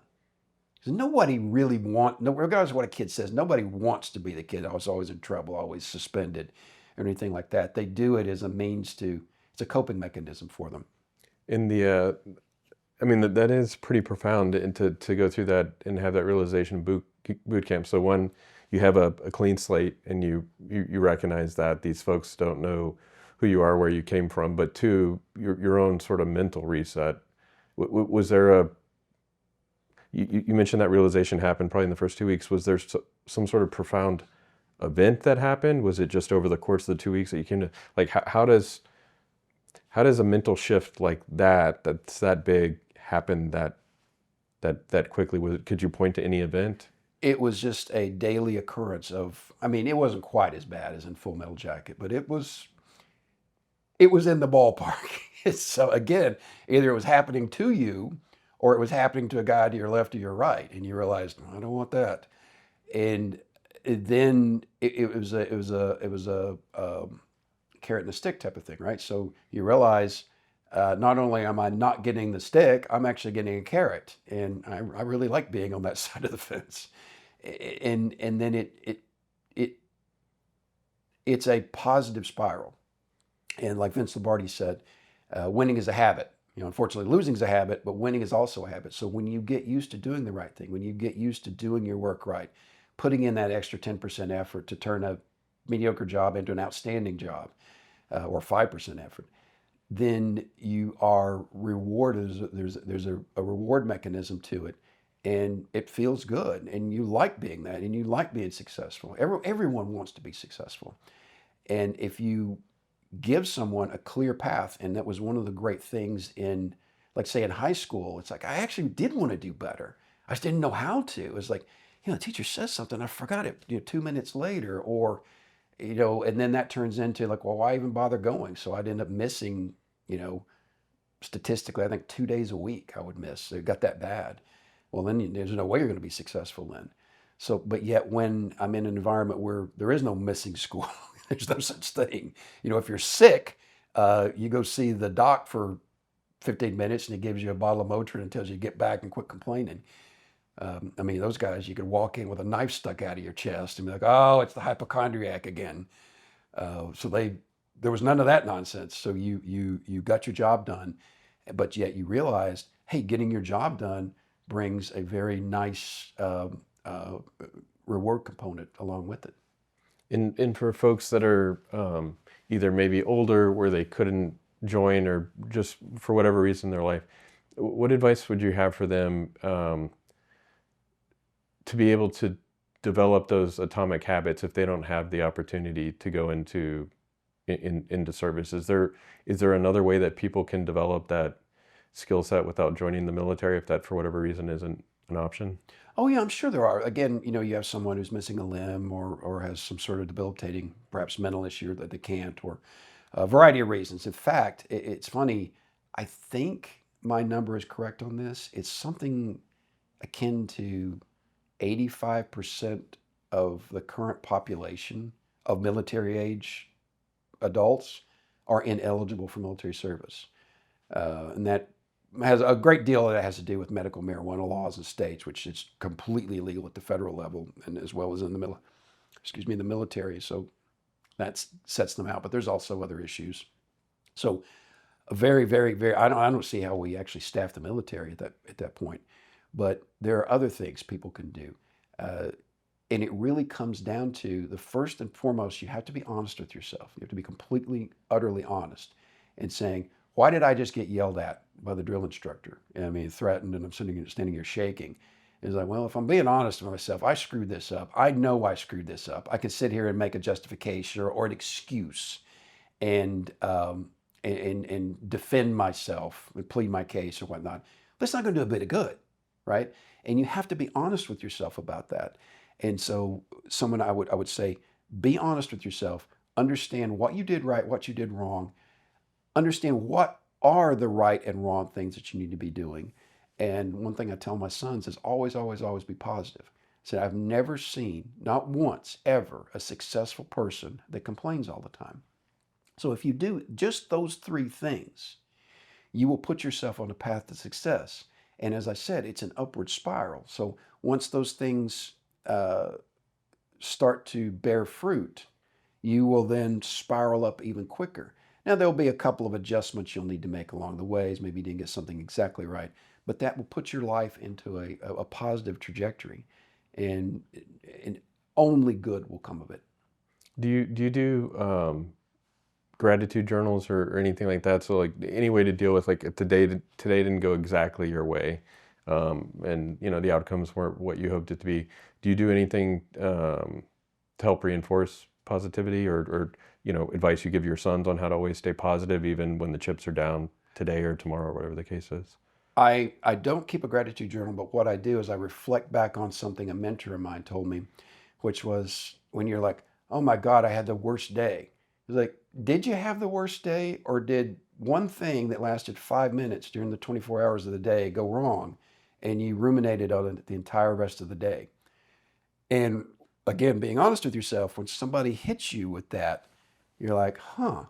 Because nobody really regardless of what a kid says, nobody wants to be the kid that was always in trouble, always suspended, or anything like that. They do it as a means it's a coping mechanism for them. That is pretty profound, and to go through that and have that realization boot camp. So one, you have a clean slate, and you recognize that these folks don't know who you are, where you came from. But two, your own sort of mental reset. Was there you mentioned that realization happened probably in the first 2 weeks. Was there some sort of profound event that happened? Was it just over the course of the 2 weeks that you came to, like, how does a mental shift like that's that big happen that quickly? Could you point to any event? It was just a daily occurrence of, I mean, it wasn't quite as bad as in Full Metal Jacket, but it was in the ballpark. So again, either it was happening to you or it was happening to a guy to your left or your right, and you realized, I don't want that. And then it was a carrot and the stick type of thing, right? So you realize, not only am I not getting the stick, I'm actually getting a carrot, and I really like being on that side of the fence. And then it's a positive spiral. And like Vince Lombardi said, winning is a habit. Unfortunately, losing is a habit, but winning is also a habit. So when you get used to doing the right thing, when you get used to doing your work right, putting in that extra 10% effort to turn a mediocre job into an outstanding job, or 5% effort, then you are rewarded. There's a reward mechanism to it, and it feels good, and you like being that, and you like being successful. Everyone wants to be successful, and if you give someone a clear path, and that was one of the great things in, like, say, in high school, it's like I actually did want to do better. I just didn't know how to. It was like, the teacher says something, I forgot it 2 minutes later, or and then that turns into like, well, why even bother going? So I'd end up missing, statistically, I think 2 days a week I would miss. It got that bad. Well, then there's no way you're going to be successful then. So, but yet when I'm in an environment where there is no missing school, there's no such thing. If you're sick, you go see the doc for 15 minutes and he gives you a bottle of Motrin and tells you to get back and quit complaining. I mean, those guys, you could walk in with a knife stuck out of your chest and be like, oh, it's the hypochondriac again. So there was none of that nonsense. So you got your job done, but yet you realized, hey, getting your job done brings a very nice reward component along with it. And for folks that are either maybe older where they couldn't join or just for whatever reason in their life, what advice would you have for them to be able to develop those atomic habits if they don't have the opportunity to go into service? Is there another way that people can develop that skill set without joining the military if that for whatever reason isn't an option? Oh yeah, I'm sure there are. Again, you have someone who's missing a limb or has some sort of debilitating, perhaps mental issue that they can't, or a variety of reasons. In fact, it's funny, I think my number is correct on this. It's something akin to 85% of the current population of military age adults are ineligible for military service. And that has a great deal that has to do with medical marijuana laws in states, which is completely illegal at the federal level and as well as in the military. So that sets them out. But there's also other issues. So very, very, very. I don't see how we actually staff the military at that point. But there are other things people can do. And it really comes down to the first and foremost, you have to be honest with yourself. You have to be completely, utterly honest and saying, why did I just get yelled at by the drill instructor? I mean, threatened, and I'm standing here shaking. It's like, well, if I'm being honest with myself, I screwed this up. I know I screwed this up. I can sit here and make a justification or an excuse and defend myself and plead my case or whatnot. But it's not going to do a bit of good, right? And you have to be honest with yourself about that. And so I would say, be honest with yourself, understand what you did right, what you did wrong, understand what are the right and wrong things that you need to be doing. And one thing I tell my sons is always, always, always be positive. I said, I've never seen, not once, ever, a successful person that complains all the time. So if you do just those three things, you will put yourself on a path to success. And as I said, it's an upward spiral. So once those things start to bear fruit, you will then spiral up even quicker. Now, there'll be a couple of adjustments you'll need to make along the ways. Maybe you didn't get something exactly right, but that will put your life into a positive trajectory, and only good will come of it. Do you do gratitude journals or anything like that? So like any way to deal with like today didn't go exactly your way. and the outcomes weren't what you hoped it to be. Do you do anything to help reinforce positivity, or advice you give your sons on how to always stay positive even when the chips are down today or tomorrow, or whatever the case is? I don't keep a gratitude journal, but what I do is I reflect back on something a mentor of mine told me, which was when you're like, oh my God, I had the worst day. It's like, did you have the worst day, or did one thing that lasted 5 minutes during the 24 hours of the day go wrong and you ruminated on it the entire rest of the day? And again, being honest with yourself, when somebody hits you with that, you're like, huh,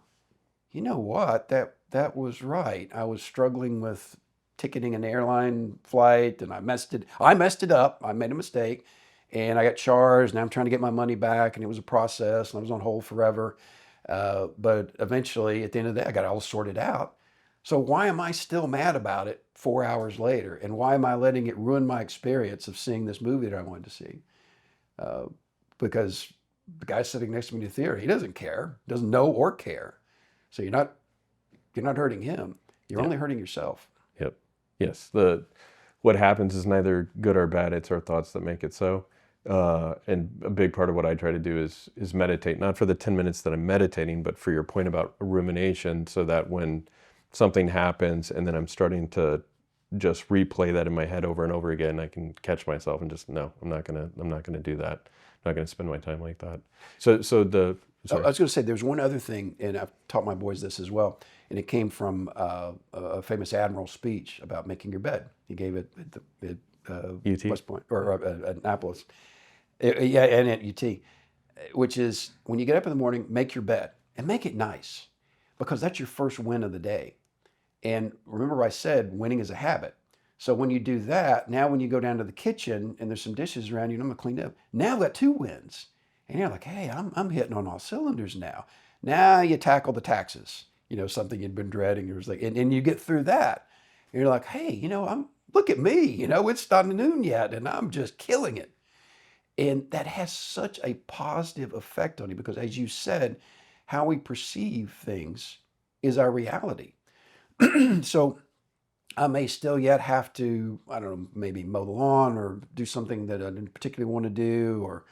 you know what? That was right. I was struggling with ticketing an airline flight, and I messed it up. I made a mistake, and I got charged, and I'm trying to get my money back, and it was a process, and I was on hold forever. But eventually, at the end of the day, I got it all sorted out. So why am I still mad about it 4 hours later? And why am I letting it ruin my experience of seeing this movie that I wanted to see? Because the guy sitting next to me in the theater, he doesn't care, doesn't know or care. So you're not hurting him. You're only hurting yourself. Yep. Yes. What happens is neither good or bad. It's our thoughts that make it so. And a big part of what I try to do is meditate, not for the 10 minutes that I'm meditating, but for your point about rumination, so that when something happens and then I'm starting to just replay that in my head over and over again, I can catch myself and just, no, I'm not gonna do that. I'm not gonna spend my time like that. I was going to say, there's one other thing, and I've taught my boys this as well, and it came from a famous admiral's speech about making your bed. He gave it at UT? West Point, or Annapolis. Yeah, and at UT, which is, when you get up in the morning, make your bed, and make it nice, because that's your first win of the day. And remember, I said winning is a habit. So when you do that, now when you go down to the kitchen and there's some dishes around you, and I'm gonna clean up. Now I've got 2 wins. And you're like, hey, I'm hitting on all cylinders now. Now you tackle the taxes, something you'd been dreading. It was like, and you get through that. And you're like, hey, look at me, it's not noon yet, and I'm just killing it. And that has such a positive effect on you, because as you said, how we perceive things is our reality. So I may still yet have to, I don't know, maybe mow the lawn or do something that I didn't particularly want to do, or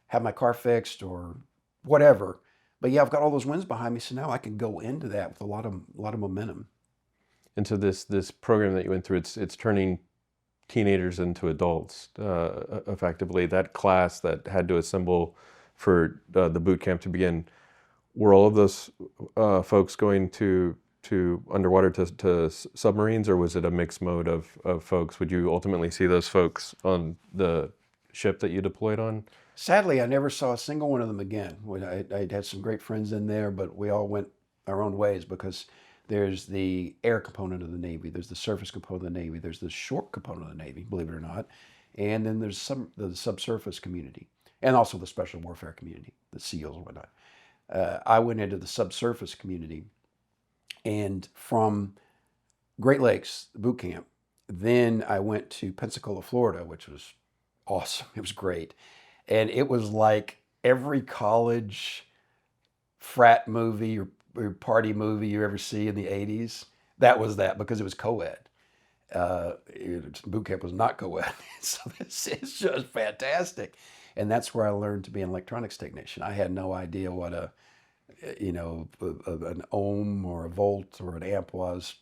have my car fixed or whatever. But yeah, I've got all those wins behind me, so now I can go into that with a lot of momentum. And so this program that you went through, it's turning teenagers into adults, effectively. That class that had to assemble for the boot camp to begin, were all of those folks going to underwater to submarines, or was it a mixed mode of folks? Would you ultimately see those folks on the ship that you deployed on? Sadly, I never saw a single one of them again. I had some great friends in there, but we all went our own ways, because there's the air component of the Navy, there's the surface component of the Navy, there's the shore component of the Navy, believe it or not, and then there's the subsurface community, and also the special warfare community, the SEALs and whatnot. I went into the subsurface community, and from Great Lakes boot camp, then I went to Pensacola, Florida, which was awesome. It was great. And it was like every college frat movie or party movie you ever see in the 80s. That was that, because it was co-ed. Boot camp was not co-ed. So this is just fantastic. And that's where I learned to be an electronics technician. I had no idea what an ohm or a volt or an amp was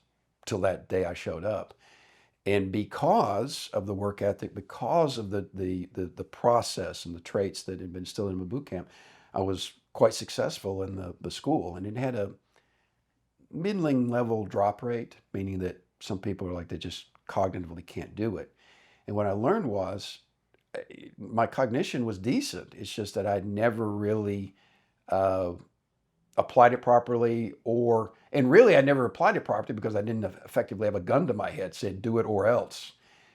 till that day I showed up. And because of the work ethic, because of the process and the traits that had been instilled in my boot camp, I was quite successful in the school. And it had a middling level drop rate, meaning that some people are like, they just cognitively can't do it. And what I learned was my cognition was decent. It's just that I'd never really applied it properly, and really I never applied it properly because I didn't effectively have a gun to my head said, do it or else.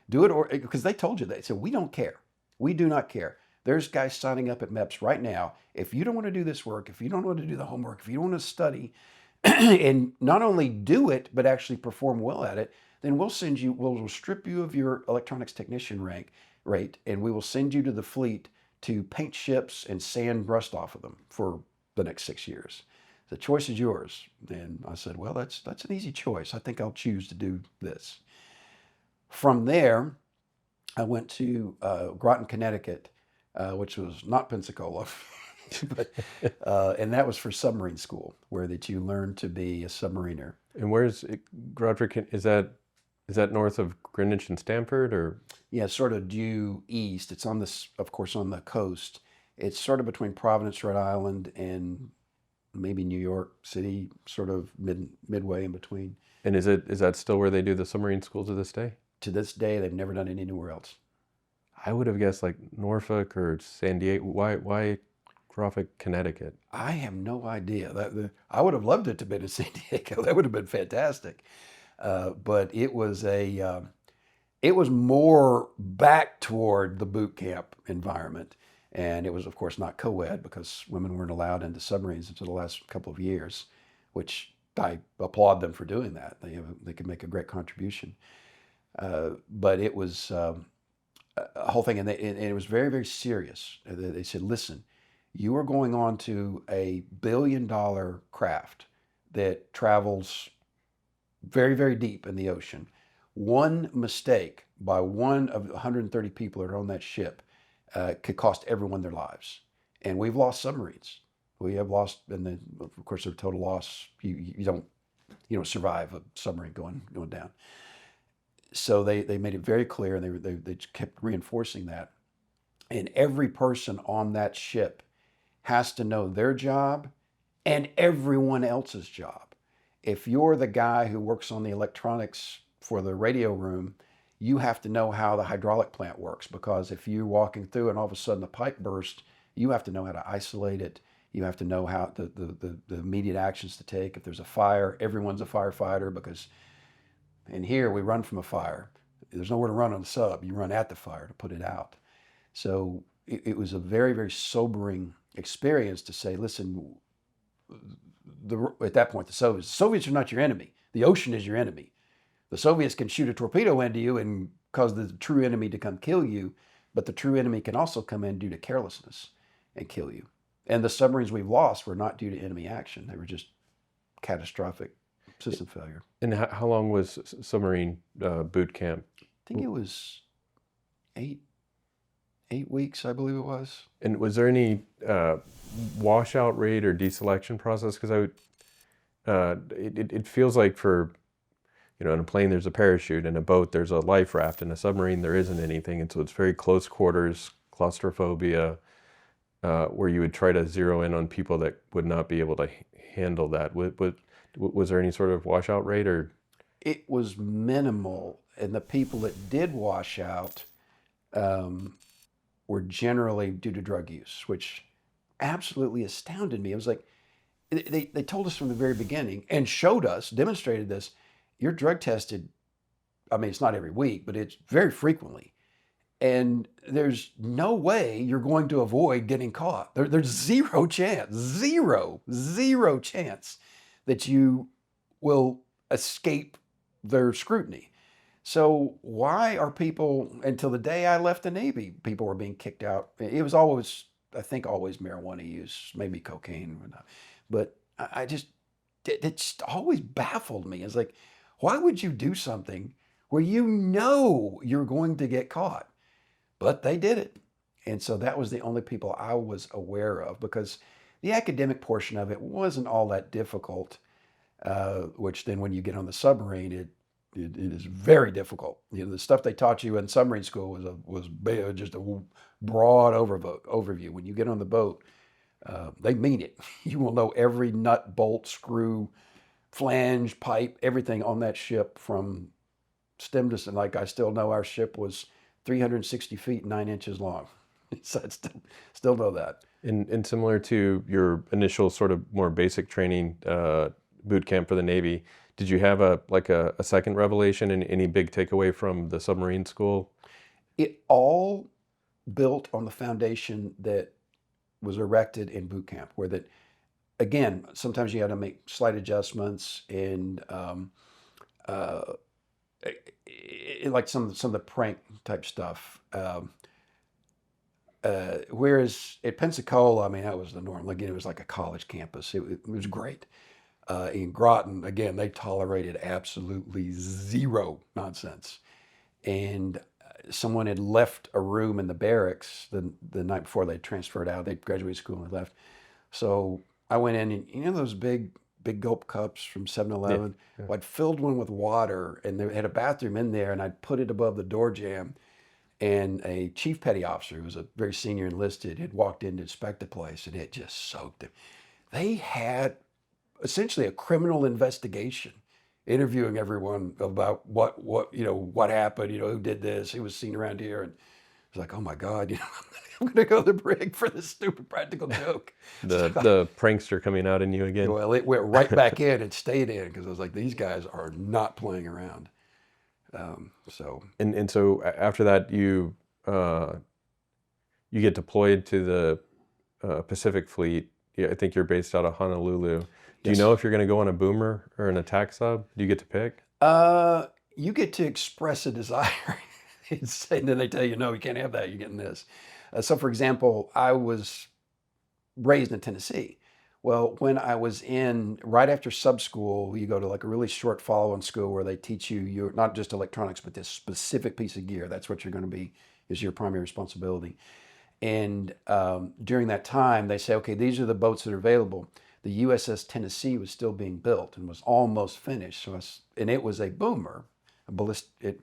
Do it or, because they told you that. They said, we don't care. We do not care. There's guys signing up at MEPS right now. If you don't want to do this work, if you don't want to do the homework, if you don't want to study and not only do it, but actually perform well at it, then we'll strip you of your electronics technician rate, and we will send you to the fleet to paint ships and sand rust off of them for the next 6 years. The choice is yours. And I said, well, that's an easy choice. I think I'll choose to do this. From there, I went to Groton, Connecticut, which was not Pensacola, but and that was for submarine school, where that you learn to be a submariner. And where's Roderick? Is that north of Greenwich and Stamford, or? Yeah, sort of due east. It's on this, of course, on the coast. It's sort of between Providence, Rhode Island, and maybe New York City, sort of midway in between. And is that still where they do the submarine school to this day? To this day, they've never done it anywhere else. I would have guessed like Norfolk or San Diego. Why Crawford, Connecticut? I have no idea. I would have loved it to have been in San Diego. That would have been fantastic. But it was more back toward the boot camp environment. And it was, of course, not co-ed because women weren't allowed into submarines until the last couple of years, which I applaud them for doing that. They could make a great contribution. But it was a whole thing, and it was very, very serious. They said, listen, you are going on to a $1 billion craft that travels very, very deep in the ocean. One mistake by one of 130 people that are on that ship could cost everyone their lives. And we've lost submarines. We have lost, and of course, their total loss, you don't survive a submarine going down. So they made it very clear, and they kept reinforcing that. And every person on that ship has to know their job and everyone else's job. If you're the guy who works on the electronics for the radio room, you have to know how the hydraulic plant works, because if you're walking through and all of a sudden the pipe bursts, you have to know how to isolate it. You have to know how the immediate actions to take. If there's a fire, everyone's a firefighter, because in here we run from a fire. There's nowhere to run on the sub. You run at the fire to put it out. So it was a very, very sobering experience to say, listen, at that point, the Soviets are not your enemy. The ocean is your enemy. The Soviets can shoot a torpedo into you and cause the true enemy to come kill you, but the true enemy can also come in due to carelessness and kill you. And the submarines we've lost were not due to enemy action. They were just catastrophic system failure. And how long was submarine boot camp? I think it was eight weeks, I believe it was. And was there any washout rate or deselection process? Because it feels like for, in a plane there's a parachute, in a boat there's a life raft, in a submarine there isn't anything, and so it's very close quarters, claustrophobia, where you would try to zero in on people that would not be able to handle that. Was there any sort of washout rate, or? It was minimal, and the people that did wash out were generally due to drug use, which absolutely astounded me. It was like, they told us from the very beginning and showed us, demonstrated this, you're drug tested, I mean, it's not every week, but it's very frequently. And there's no way you're going to avoid getting caught. There's zero chance that you will escape their scrutiny. So why are people, until the day I left the Navy, people were being kicked out? It was always, I think, always marijuana use, maybe cocaine, but it just always baffled me. It's like, why would you do something where you know you're going to get caught? But they did it. And so that was the only people I was aware of, because the academic portion of it wasn't all that difficult, which then when you get on the submarine, it is very difficult. The stuff they taught you in submarine school was just a broad overview. When you get on the boat, they mean it. You will know every nut, bolt, screw, flange, pipe, everything on that ship from stem to stem. Like I still know our ship was 360 feet, 9 inches long. So I still know that. And similar to your initial sort of more basic training boot camp for the Navy, did you have a second revelation and any big takeaway from the submarine school? It all built on the foundation that was erected in boot camp, where that, again, sometimes you had to make slight adjustments and like some of the prank type stuff. Whereas at Pensacola, I mean, that was the norm. Again, it was like a college campus. It was great. In Groton, again, they tolerated absolutely zero nonsense. and someone had left a room in the barracks the night before they transferred out. They graduated school and left. So I went in, and you know those big gulp cups from 7-Eleven? Yeah. Well, I'd filled one with water, and they had a bathroom in there, and I'd put it above the door jamb. And a chief petty officer, who was a very senior enlisted, had walked in to inspect the place, and it just soaked him. They had essentially a criminal investigation, interviewing everyone about what happened, who did this, who was seen around here. And it was like, oh my God, I'm going to go to the brig for this stupid practical joke. The prankster coming out in you again. Well, it went right back in and stayed in, because I was like, these guys are not playing around. And so after that, you get deployed to the Pacific Fleet. Yeah, I think you're based out of Honolulu. Do you know if you're going to go on a boomer or an attack sub? Do you get to pick? You get to express a desire, and then they tell you, no, you can't have that. You're getting this. So, for example, I was raised in Tennessee. Well, when I was right after sub school, you go to like a really short follow-on school where they teach you not just electronics, but this specific piece of gear. That's what you're going to be, is your primary responsibility. And during that time, they say, okay, these are the boats that are available. The USS Tennessee was still being built and was almost finished. And it was a boomer, a ballistic.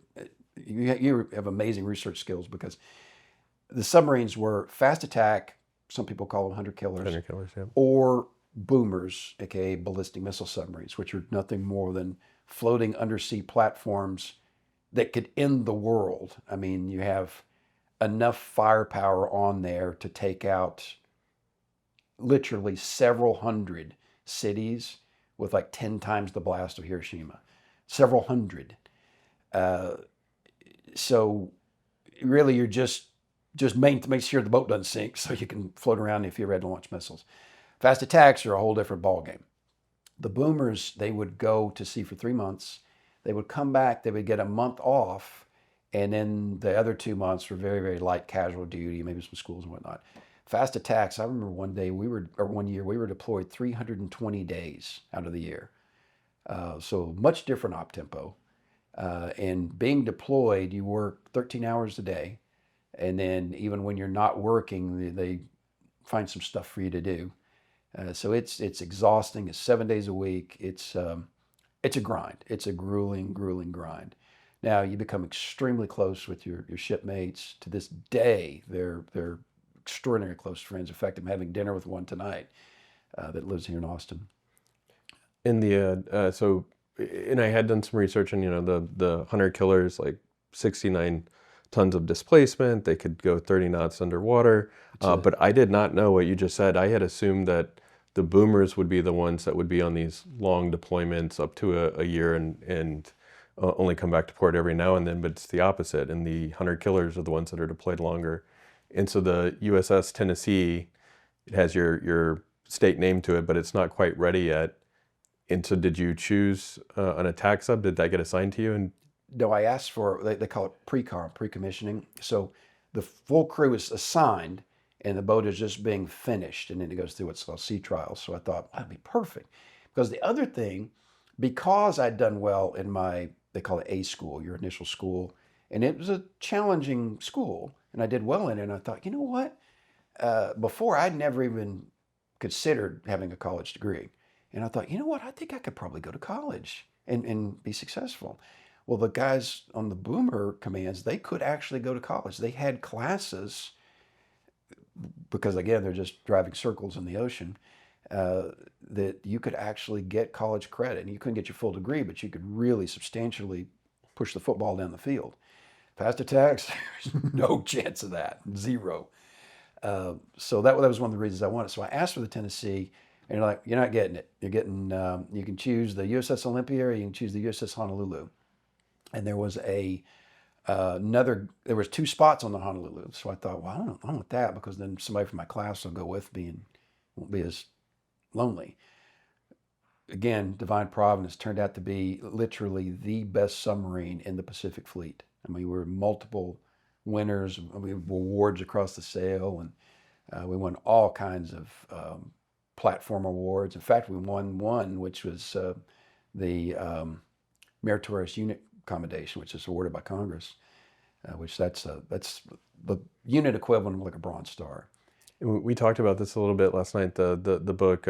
You have amazing research skills, because the submarines were fast attack. Some people call them hunter killers. Hunter killers, yeah. Or boomers, aka ballistic missile submarines, which are nothing more than floating undersea platforms that could end the world. I mean, you have enough firepower on there to take out literally several hundred cities with like 10 times the blast of Hiroshima. Several hundred. So really, you're just make sure the boat doesn't sink, so you can float around if you ever had to launch missiles. Fast attacks are a whole different ballgame. The boomers, they would go to sea for 3 months. They would come back, they would get a month off, and then the other 2 months were very, very light casual duty, maybe some schools and whatnot. Fast attacks, I remember one year we were deployed 320 days out of the year. So much different op tempo. And being deployed, you work 13 hours a day. And then even when you're not working, they find some stuff for you to do. So it's exhausting. It's 7 days a week. It's a grind. It's a grueling grind. Now you become extremely close with your shipmates. To this day, they're extraordinarily close friends. In fact, I'm having dinner with one tonight that lives here in Austin. And I had done some research on the hunter killers, like 69 tons of displacement. They could go 30 knots underwater. But I did not know what you just said. I had assumed that the boomers would be the ones that would be on these long deployments up to a year and only come back to port every now and then, but it's the opposite. And the hunter killers are the ones that are deployed longer. And so the USS Tennessee, it has your state name to it, but it's not quite ready yet. And so did you choose an attack sub? Did that get assigned to you? And no, I asked for, they call it pre-commissioning. So the full crew is assigned, and the boat is just being finished, and then it goes through what's called sea trials. So I thought, that'd be perfect. Because the other thing, because I'd done well in they call it A school, your initial school, and it was a challenging school, and I did well in it, and I thought, you know what? Before, I'd never even considered having a college degree. And I thought, you know what? I think I could probably go to college and be successful. Well, the guys on the boomer commands, they could actually go to college. They had classes, because again, they're just driving circles in the ocean, that you could actually get college credit. And you couldn't get your full degree, but you could really substantially push the football down the field. Fast attacks, there's no chance of that, zero. So that was one of the reasons I wanted. So I asked for the Tennessee, and they're like, you're not getting it. You're getting, you can choose the USS Olympia, or you can choose the USS Honolulu. And there was there was 2 spots on the Honolulu. So I thought, well, I don't want that, because then somebody from my class will go with me and won't be as lonely. Again, divine providence turned out to be literally the best submarine in the Pacific Fleet. I mean, we were multiple winners. We have awards across the sail, and we won all kinds of platform awards. In fact, we won one, which was the Meritorious Unit Commendation, which is awarded by Congress. which that's the unit equivalent of like a Bronze Star. We talked about this a little bit last night. The book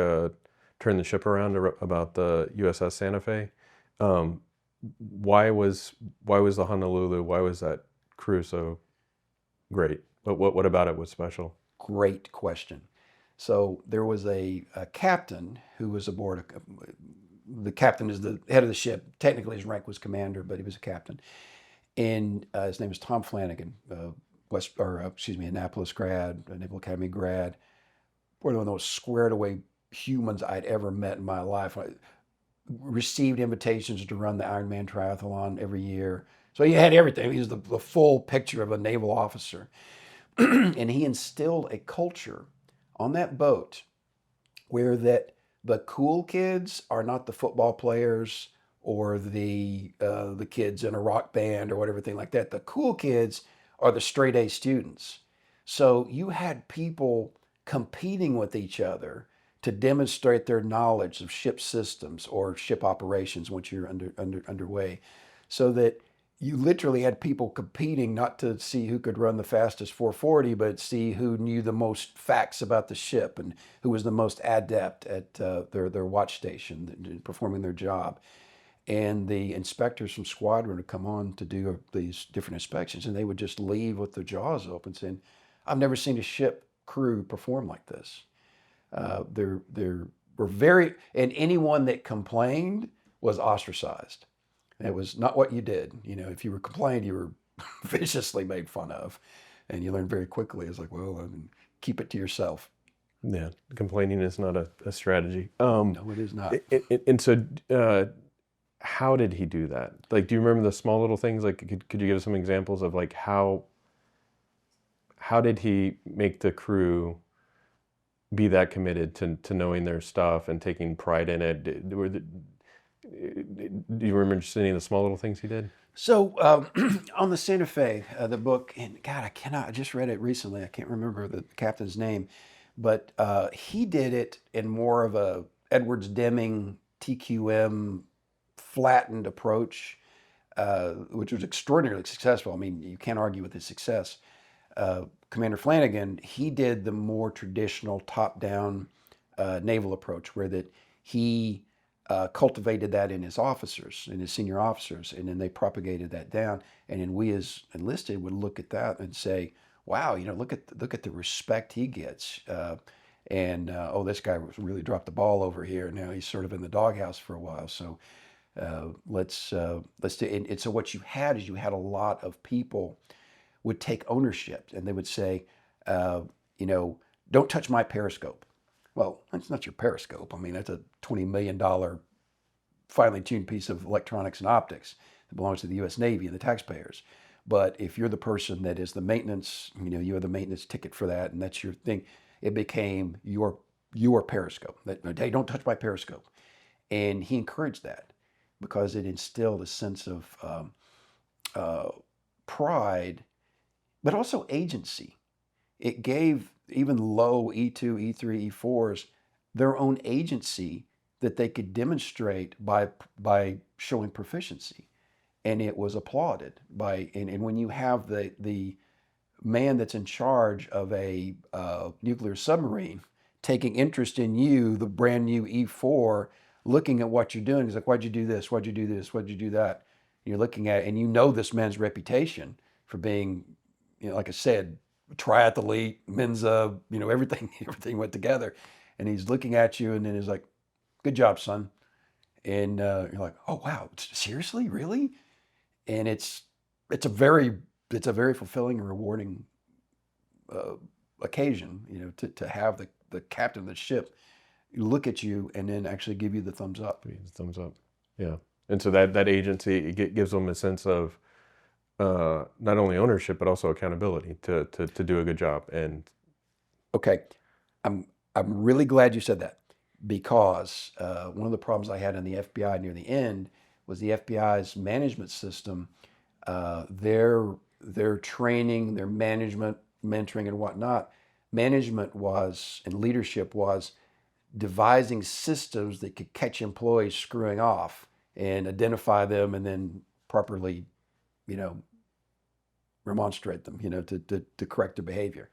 "Turn the Ship Around" about the USS Santa Fe. Why was the Honolulu? Why was that crew so great? What about it was special? Great question. So there was a captain who was aboard. The captain is the head of the ship. Technically, his rank was commander, but he was a captain. And his name was Tom Flanagan, Annapolis grad, Naval Academy grad. One of the most squared away humans I'd ever met in my life. I received invitations to run the Ironman triathlon every year. So he had everything. He was the full picture of a naval officer. And he instilled a culture on that boat where that the cool kids are not the football players or the kids in a rock band or whatever thing like that. The cool kids are the straight A students. So you had people competing with each other to demonstrate their knowledge of ship systems or ship operations once you're underway, so that you literally had people competing not to see who could run the fastest 440, but see who knew the most facts about the ship and who was the most adept at their watch station, performing their job. And the inspectors from squadron would come on to do these different inspections, and they would just leave with their jaws open saying, I've never seen a ship crew perform like this. They were very, and anyone that complained was ostracized. It was not what you did. You know, if you were complained, you were viciously made fun of. And you learn very quickly, it's like, well, keep it to yourself. Yeah, complaining is not a strategy. No, it is not. And so, how did he do that? Like, do you remember the small little things? Like, could you give us some examples of like how did he make the crew be that committed to knowing their stuff and taking pride in it? Do you remember just any of the small little things he did? So on the Santa Fe, the book, and God, I just read it recently. I can't remember the captain's name, but he did it in more of a Edwards Deming TQM flattened approach, which was extraordinarily successful. I mean, you can't argue with his success. Commander Flanagan, he did the more traditional top-down naval approach, where that he cultivated that in his officers, in his senior officers, and then they propagated that down. And then we as enlisted would look at that and say, wow, you know, look at the respect he gets. Oh, this guy really dropped the ball over here. Now he's sort of in the doghouse for a while. So let's do it. And so what you had is you had a lot of people would take ownership, and they would say, you know, don't touch my Periscope. Well, that's not your Periscope. I mean, that's a $20 million finely tuned piece of electronics and optics that belongs to the U.S. Navy and the taxpayers. But if you're the person that is the maintenance, you know, you have the maintenance ticket for that, and that's your thing, it became your Periscope. That, hey, don't touch my Periscope. And he encouraged that because it instilled a sense of pride, but also agency. It gave even low E2, E3, E4s their own agency that they could demonstrate by showing proficiency. And it was applauded and when you have the man that's in charge of a nuclear submarine taking interest in you, the brand new E4, looking at what you're doing, he's like, why'd you do this? Why'd you do this? Why'd you do that? And you're looking at it, and you know this man's reputation for being, you know, like I said, triathlete, Mensa, you know, everything went together. And he's looking at you, and then he's like, good job, son. And you're like, oh, wow, seriously, really? And it's a very fulfilling and rewarding occasion, you know, to have the captain of the ship look at you and then actually give you the thumbs up. Thumbs up, yeah. And so that agency, it gives them a sense of not only ownership but also accountability to do a good job. And okay, I'm really glad you said that, because one of the problems I had in the FBI near the end was the FBI's management system, their training, their management, mentoring, and whatnot. Management was, and leadership was, devising systems that could catch employees screwing off and identify them, and then properly, you know, remonstrate them, to correct their behavior.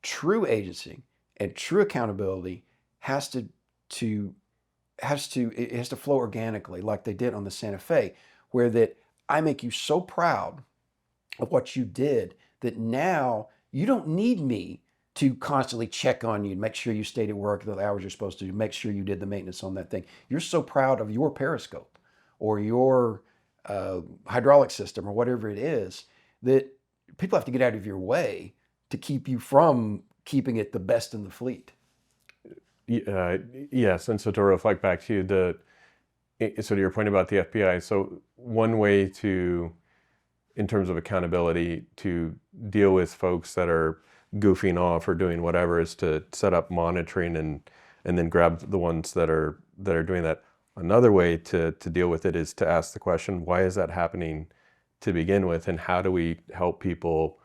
True agency and true accountability has to flow organically, like they did on the Santa Fe, where that I make you so proud of what you did that now you don't need me to constantly check on you, make sure you stayed at work the hours you're supposed to, make sure you did the maintenance on that thing. You're so proud of your Periscope or your hydraulic system or whatever it is that people have to get out of your way to keep you from keeping it the best in the fleet. Yes, and so to reflect back to you, so to your point about the FBI, so one way to, in terms of accountability, to deal with folks that are goofing off or doing whatever is to set up monitoring and then grab the ones that are doing that. Another way to deal with it is to ask the question, why is that happening to begin with, and how do we help people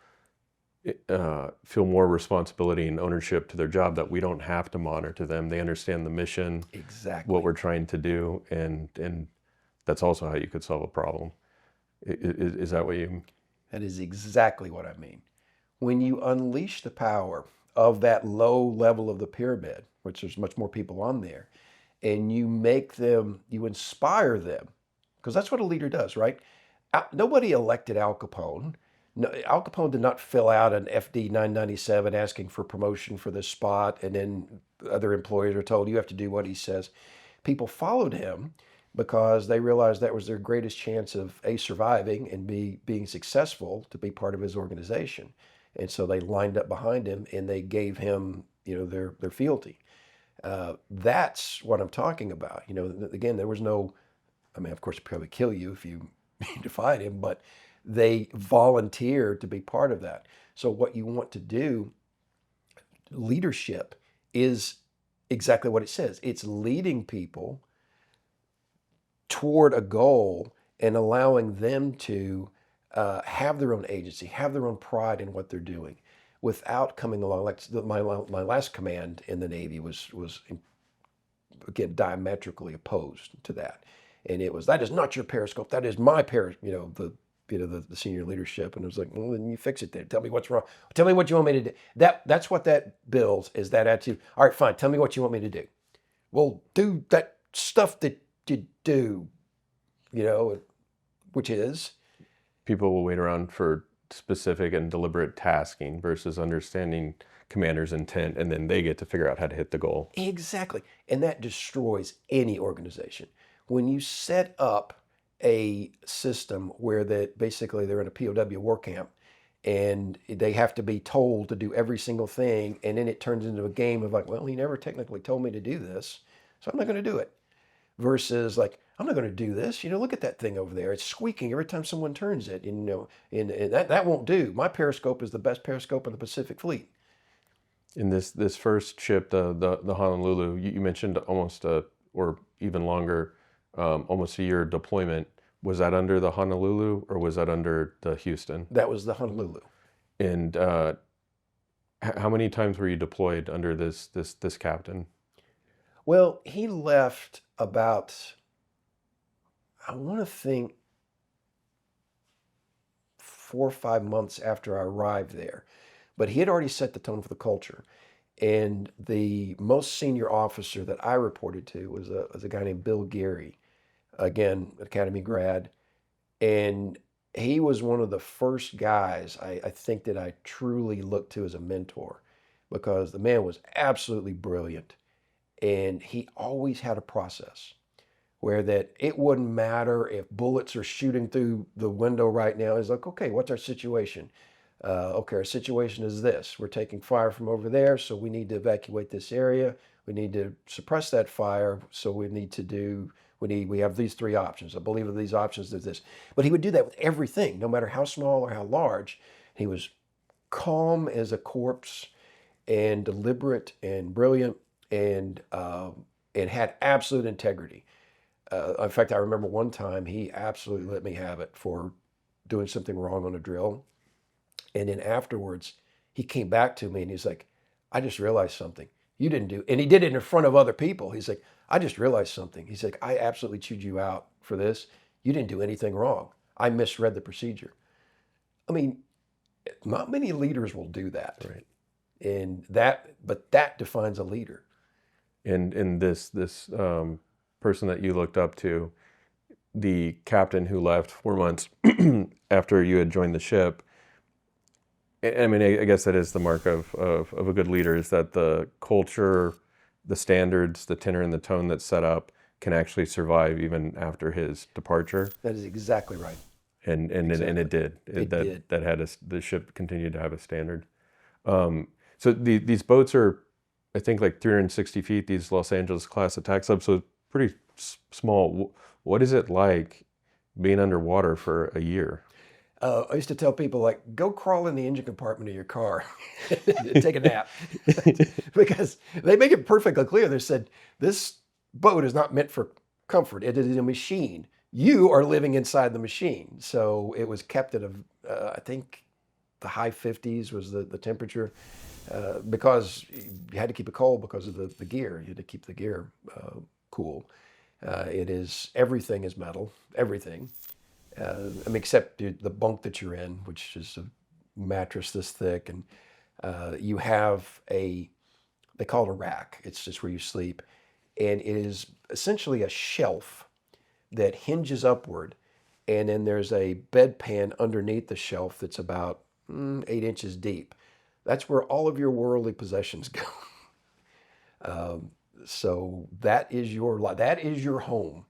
feel more responsibility and ownership to their job, that we don't have to monitor them. They understand the mission, exactly what we're trying to do, and that's also how you could solve a problem. Is that what you? That is exactly what I mean. When you unleash the power of that low level of the pyramid, which there's much more people on there, and you inspire them, because that's what a leader does, right? Nobody elected Al Capone. No, Al Capone did not fill out an FD 997 asking for promotion for this spot, and then other employees are told you have to do what he says. People followed him because they realized that was their greatest chance of surviving and being successful to be part of his organization. And so they lined up behind him and they gave him, their fealty. That's what I'm talking about. Again, there was no, of course, he'd probably kill you if you defied him, but they volunteered to be part of that. So what you want to do, leadership, is exactly what it says. It's leading people toward a goal and allowing them to have their own agency, have their own pride in what they're doing, without coming along. Like my last command in the Navy was again diametrically opposed to that, and it was, that is not your Periscope, that is my the senior leadership, and it was like, well, then you fix it then. Tell me what's wrong. Tell me what you want me to do. That's what that builds, is that attitude. All right, fine. Tell me what you want me to do. Well, do that stuff that you do, which is. People will wait around for specific and deliberate tasking versus understanding commander's intent, and then they get to figure out how to hit the goal. Exactly. And that destroys any organization. When you set up a system where that basically they're in a POW war camp and they have to be told to do every single thing, and then it turns into a game of like, well, he never technically told me to do this, so I'm not going to do it. Versus like, I'm not going to do this. Look at that thing over there. It's squeaking every time someone turns it. And that won't do. My Periscope is the best Periscope in the Pacific Fleet. In this first ship, the Honolulu, you mentioned almost or even longer, almost a year deployment. Was that under the Honolulu or was that under the Houston? That was the Honolulu. And how many times were you deployed under this captain? Well, he left about, I want to think, 4 or 5 months after I arrived there. But he had already set the tone for the culture. And the most senior officer that I reported to was a guy named Bill Geary, again, Academy grad. And he was one of the first guys I think that I truly looked to as a mentor, because the man was absolutely brilliant. And he always had a process where that it wouldn't matter if bullets are shooting through the window right now. He's like, okay, what's our situation? Okay, our situation is this. We're taking fire from over there, so we need to evacuate this area. We need to suppress that fire, so we have these 3 options. I believe of these options, there's this. But he would do that with everything, no matter how small or how large. He was calm as a corpse and deliberate and brilliant, and had absolute integrity. In fact, I remember one time he absolutely let me have it for doing something wrong on a drill. And then afterwards, he came back to me and he's like, I just realized something. You didn't do, and he did it in front of other people. He's like, I just realized something. He's like, I absolutely chewed you out for this. You didn't do anything wrong. I misread the procedure. I mean, not many leaders will do that. Right. But that defines a leader. And this person that you looked up to, the captain who left 4 months after you had joined the ship. I mean, I guess that is the mark of a good leader, is that the culture, the standards, the tenor and the tone that's set up can actually survive even after his departure. That is exactly right. And it did. It did. That had the ship continued to have a standard. So these boats are, I think, like 360 feet. These Los Angeles class attack subs, so pretty small. What is it like being underwater for a year? I used to tell people, like, go crawl in the engine compartment of your car and take a nap. Because they make it perfectly clear. They said, this boat is not meant for comfort. It is a machine. You are living inside the machine. So it was kept at I think the high 50s was the temperature, because you had to keep it cold because of the gear. You had to keep the gear cool. Everything is metal, everything. I mean, except the bunk that you're in, which is a mattress this thick, and you have they call it a rack. It's just where you sleep, and it is essentially a shelf that hinges upward, and then there's a bedpan underneath the shelf that's about 8 inches deep. That's where all of your worldly possessions go. So that is your home.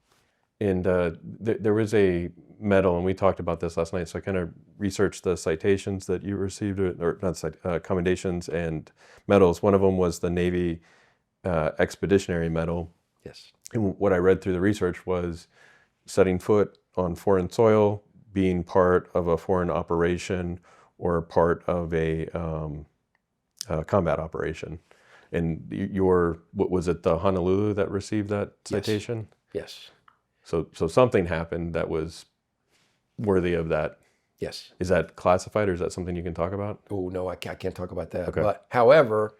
And there was a medal, and we talked about this last night, so I kind of researched the citations that you received, or not commendations and medals. One of them was the Navy Expeditionary Medal. Yes. And what I read through the research was setting foot on foreign soil, being part of a foreign operation, or part of a combat operation. And what was it, the Honolulu that received that citation? Yes. So something happened that was worthy of that. Yes. Is that classified, or is that something you can talk about? Oh, no, I can't talk about that. Okay. But however,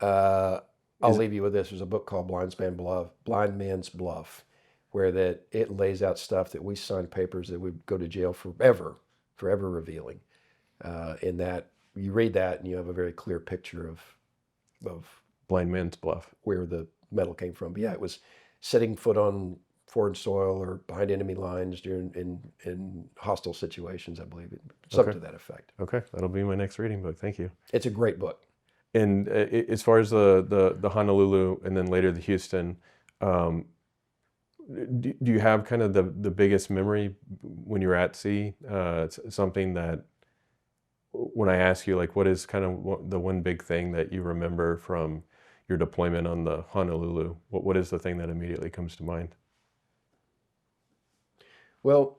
I'll leave you with this. There's a book called Blind Man's Bluff, where it lays out stuff that we signed papers that would go to jail forever revealing. In that, you read that and you have a very clear picture of Blind Man's Bluff. where the metal came from. But yeah, it was setting foot on foreign soil or behind enemy lines in hostile situations, I believe. Something to that effect. Okay, that'll be my next reading book. Thank you. It's a great book. And as far as the Honolulu and then later the Houston, do you have kind of the biggest memory when you were at sea? It's something that, when I ask you, like, what is kind of the one big thing that you remember from your deployment on the Honolulu? What is the thing that immediately comes to mind? Well,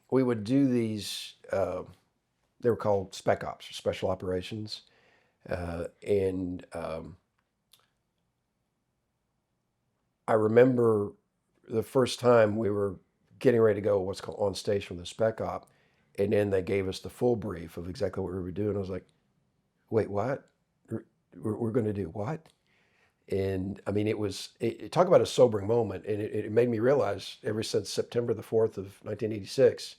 we would do these, they were called spec ops, or special operations. And I remember the first time we were getting ready to go what's called on station with a spec op, and then they gave us the full brief of exactly what we were doing. I was like, wait, what? We're going to do what? And I mean, talk about a sobering moment. And it made me realize, ever since September the 4th of 1986,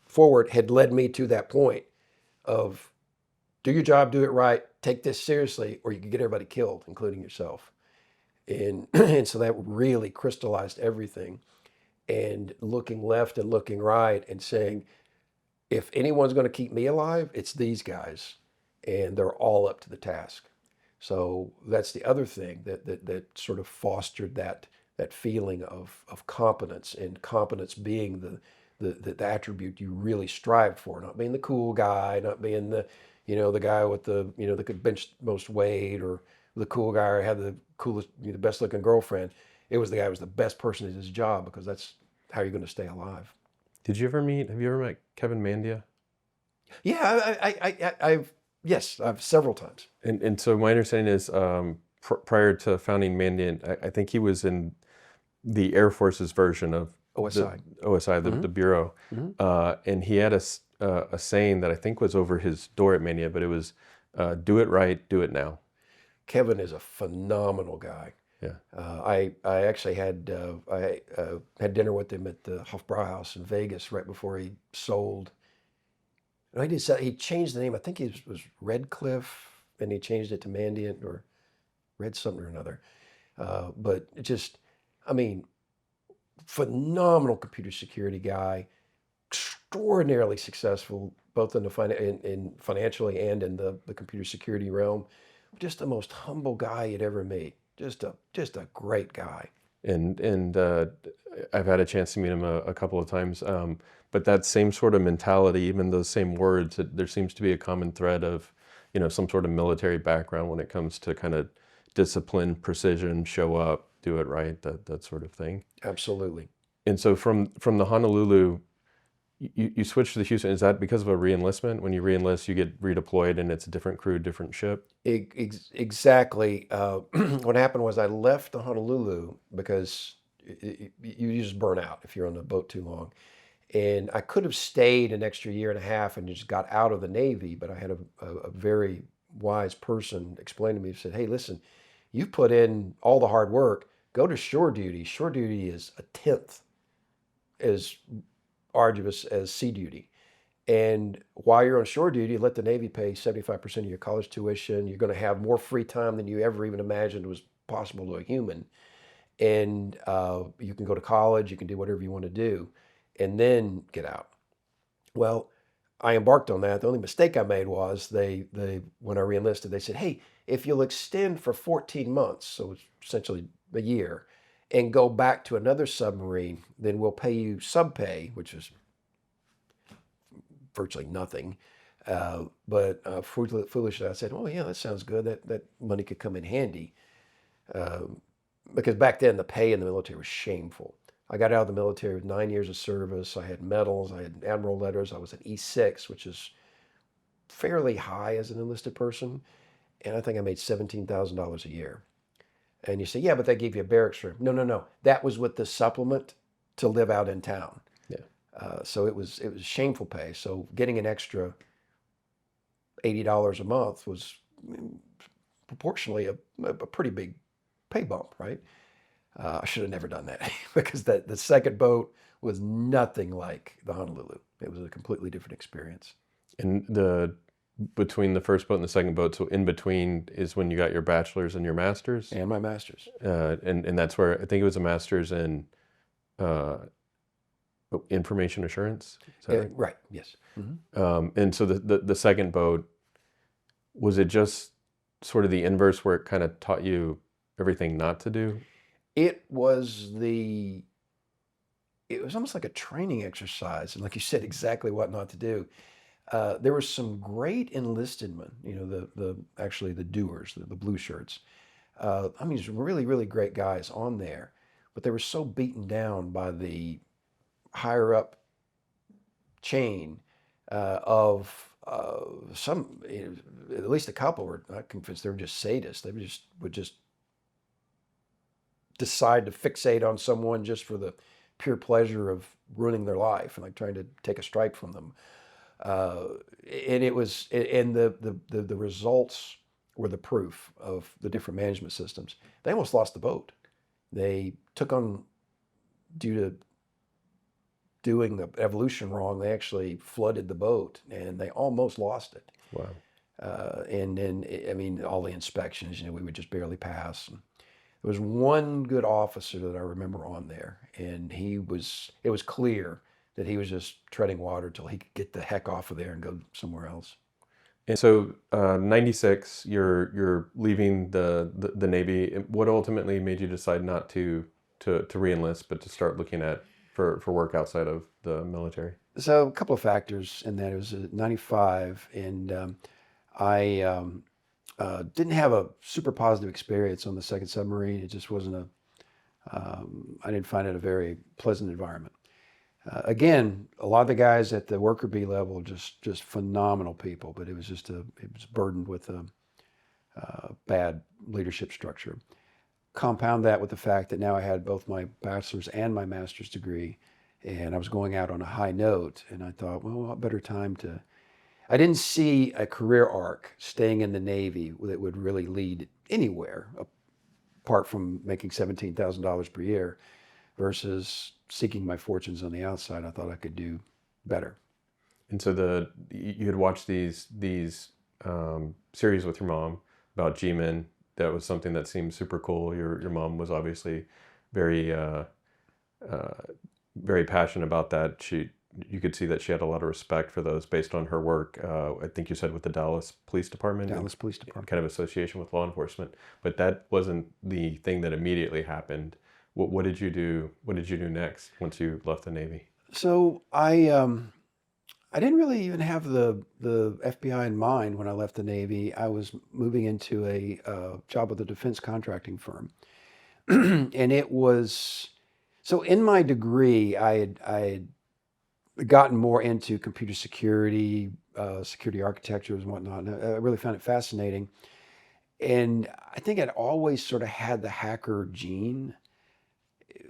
forward had led me to that point of do your job, do it right, take this seriously, or you could get everybody killed, including yourself. And so that really crystallized everything. And looking left and looking right and saying, if anyone's going to keep me alive, it's these guys. And they're all up to the task. So that's the other thing that sort of fostered that feeling of competence, and competence being the attribute you really strive for, not being the cool guy, not being the guy with that could bench most weight, or the cool guy or had the coolest, the best looking girlfriend. It was the guy who was the best person at his job, because that's how you're going to stay alive. Have you ever met Kevin Mandia? Yeah, I've several times. And so my understanding is, prior to founding Mandiant, I think he was in the Air Force's version of OSI. The Bureau. Mm-hmm. And he had a saying that I think was over his door at Mandiant, but it was, do it right, do it now. Kevin is a phenomenal guy. Yeah. I actually had dinner with him at the Hofbrauhaus in Vegas right before he sold. No, he changed the name. I think it was Redcliffe, and he changed it to Mandiant or Red something or another. But it just, I mean, phenomenal computer security guy, extraordinarily successful both in in financially and in the computer security realm. Just the most humble guy you'd ever meet. Just a great guy. And I've had a chance to meet him a couple of times. But that same sort of mentality, even those same words, there seems to be a common thread of, some sort of military background when it comes to kind of discipline, precision, show up, do it right, that sort of thing. Absolutely. And so from the Honolulu, you switched to the Houston. Is that because of a reenlistment? When you reenlist, you get redeployed, and it's a different crew, different ship? Exactly. What happened was I left the Honolulu because you just burn out if you're on the boat too long. And I could have stayed an extra year and a half and just got out of the Navy, but I had a very wise person explain to me, said, hey, listen, you've put in all the hard work, go to shore duty. Shore duty is a tenth as arduous as sea duty. And while you're on shore duty, let the Navy pay 75% of your college tuition. You're going to have more free time than you ever even imagined was possible to a human. And you can go to college, you can do whatever you want to do, and then get out. Well, I embarked on that. The only mistake I made was they when I reenlisted, they said, hey, if you'll extend for 14 months, so it's essentially a year, and go back to another submarine, then we'll pay you sub-pay, which is virtually nothing. But foolishly, I said, well, yeah, that sounds good. That money could come in handy. Because back then, the pay in the military was shameful. I got out of the military with 9 years of service. I had medals. I had admiral letters. I was an E6, which is fairly high as an enlisted person. And I think I made $17,000 a year. And you say, yeah, but they gave you a barracks room. No. That was with the supplement to live out in town. Yeah. So it was shameful pay. So getting an extra $80 a month was proportionally a pretty big pay bump, right? I should have never done that because the second boat was nothing like the Honolulu. It was a completely different experience. And between the first boat and the second boat, so in between is when you got your bachelor's and your master's? And my master's. And that's where I think it was a master's in information assurance. Is that right? Right, yes. Mm-hmm. And so the second boat, was it just sort of the inverse where it kind of taught you everything not to do? It was almost like a training exercise, and like you said, exactly what not to do. There were some great enlisted men, actually the doers, the blue shirts. Some really, really great guys on there, but they were so beaten down by the higher up chain of some, at least a couple were not convinced they were just sadists. They would just decide to fixate on someone just for the pure pleasure of ruining their life and like trying to take a strike from them. And the results were the proof of the different management systems. They almost lost the boat. They took on, due to doing the evolution wrong, they actually flooded the boat and they almost lost it. Wow. And then, all the inspections, we would just barely pass. And there was one good officer that I remember on there, and it was clear that he was just treading water till he could get the heck off of there and go somewhere else. And so, 96, you're leaving the Navy. What ultimately made you decide not to reenlist, but to start looking for work outside of the military? So a couple of factors in that. It was 95, and I didn't have a super positive experience on the second submarine. It just wasn't I didn't find it a very pleasant environment. Again, a lot of the guys at the worker bee level, just phenomenal people, but it was burdened with a bad leadership structure. Compound that with the fact that now I had both my bachelor's and my master's degree, and I was going out on a high note, and I thought, well, what better time to... I didn't see a career arc staying in the Navy that would really lead anywhere apart from making $17,000 per year versus seeking my fortunes on the outside. I thought I could do better. And so you had watched these series with your mom about G-men. That was something that seemed super cool. Your mom was obviously very very passionate about that. You could see that she had a lot of respect for those based on her work. I think you said with the Dallas Police Department. Dallas Police Department. Kind of association with law enforcement. But that wasn't the thing that immediately happened. What did you do? What did you do next once you left the Navy? So I didn't really even have the FBI in mind when I left the Navy. I was moving into a job with a defense contracting firm, and it was so in my degree I had gotten more into computer security, security architectures and whatnot. And I really found it fascinating, and I think I'd always sort of had the hacker gene.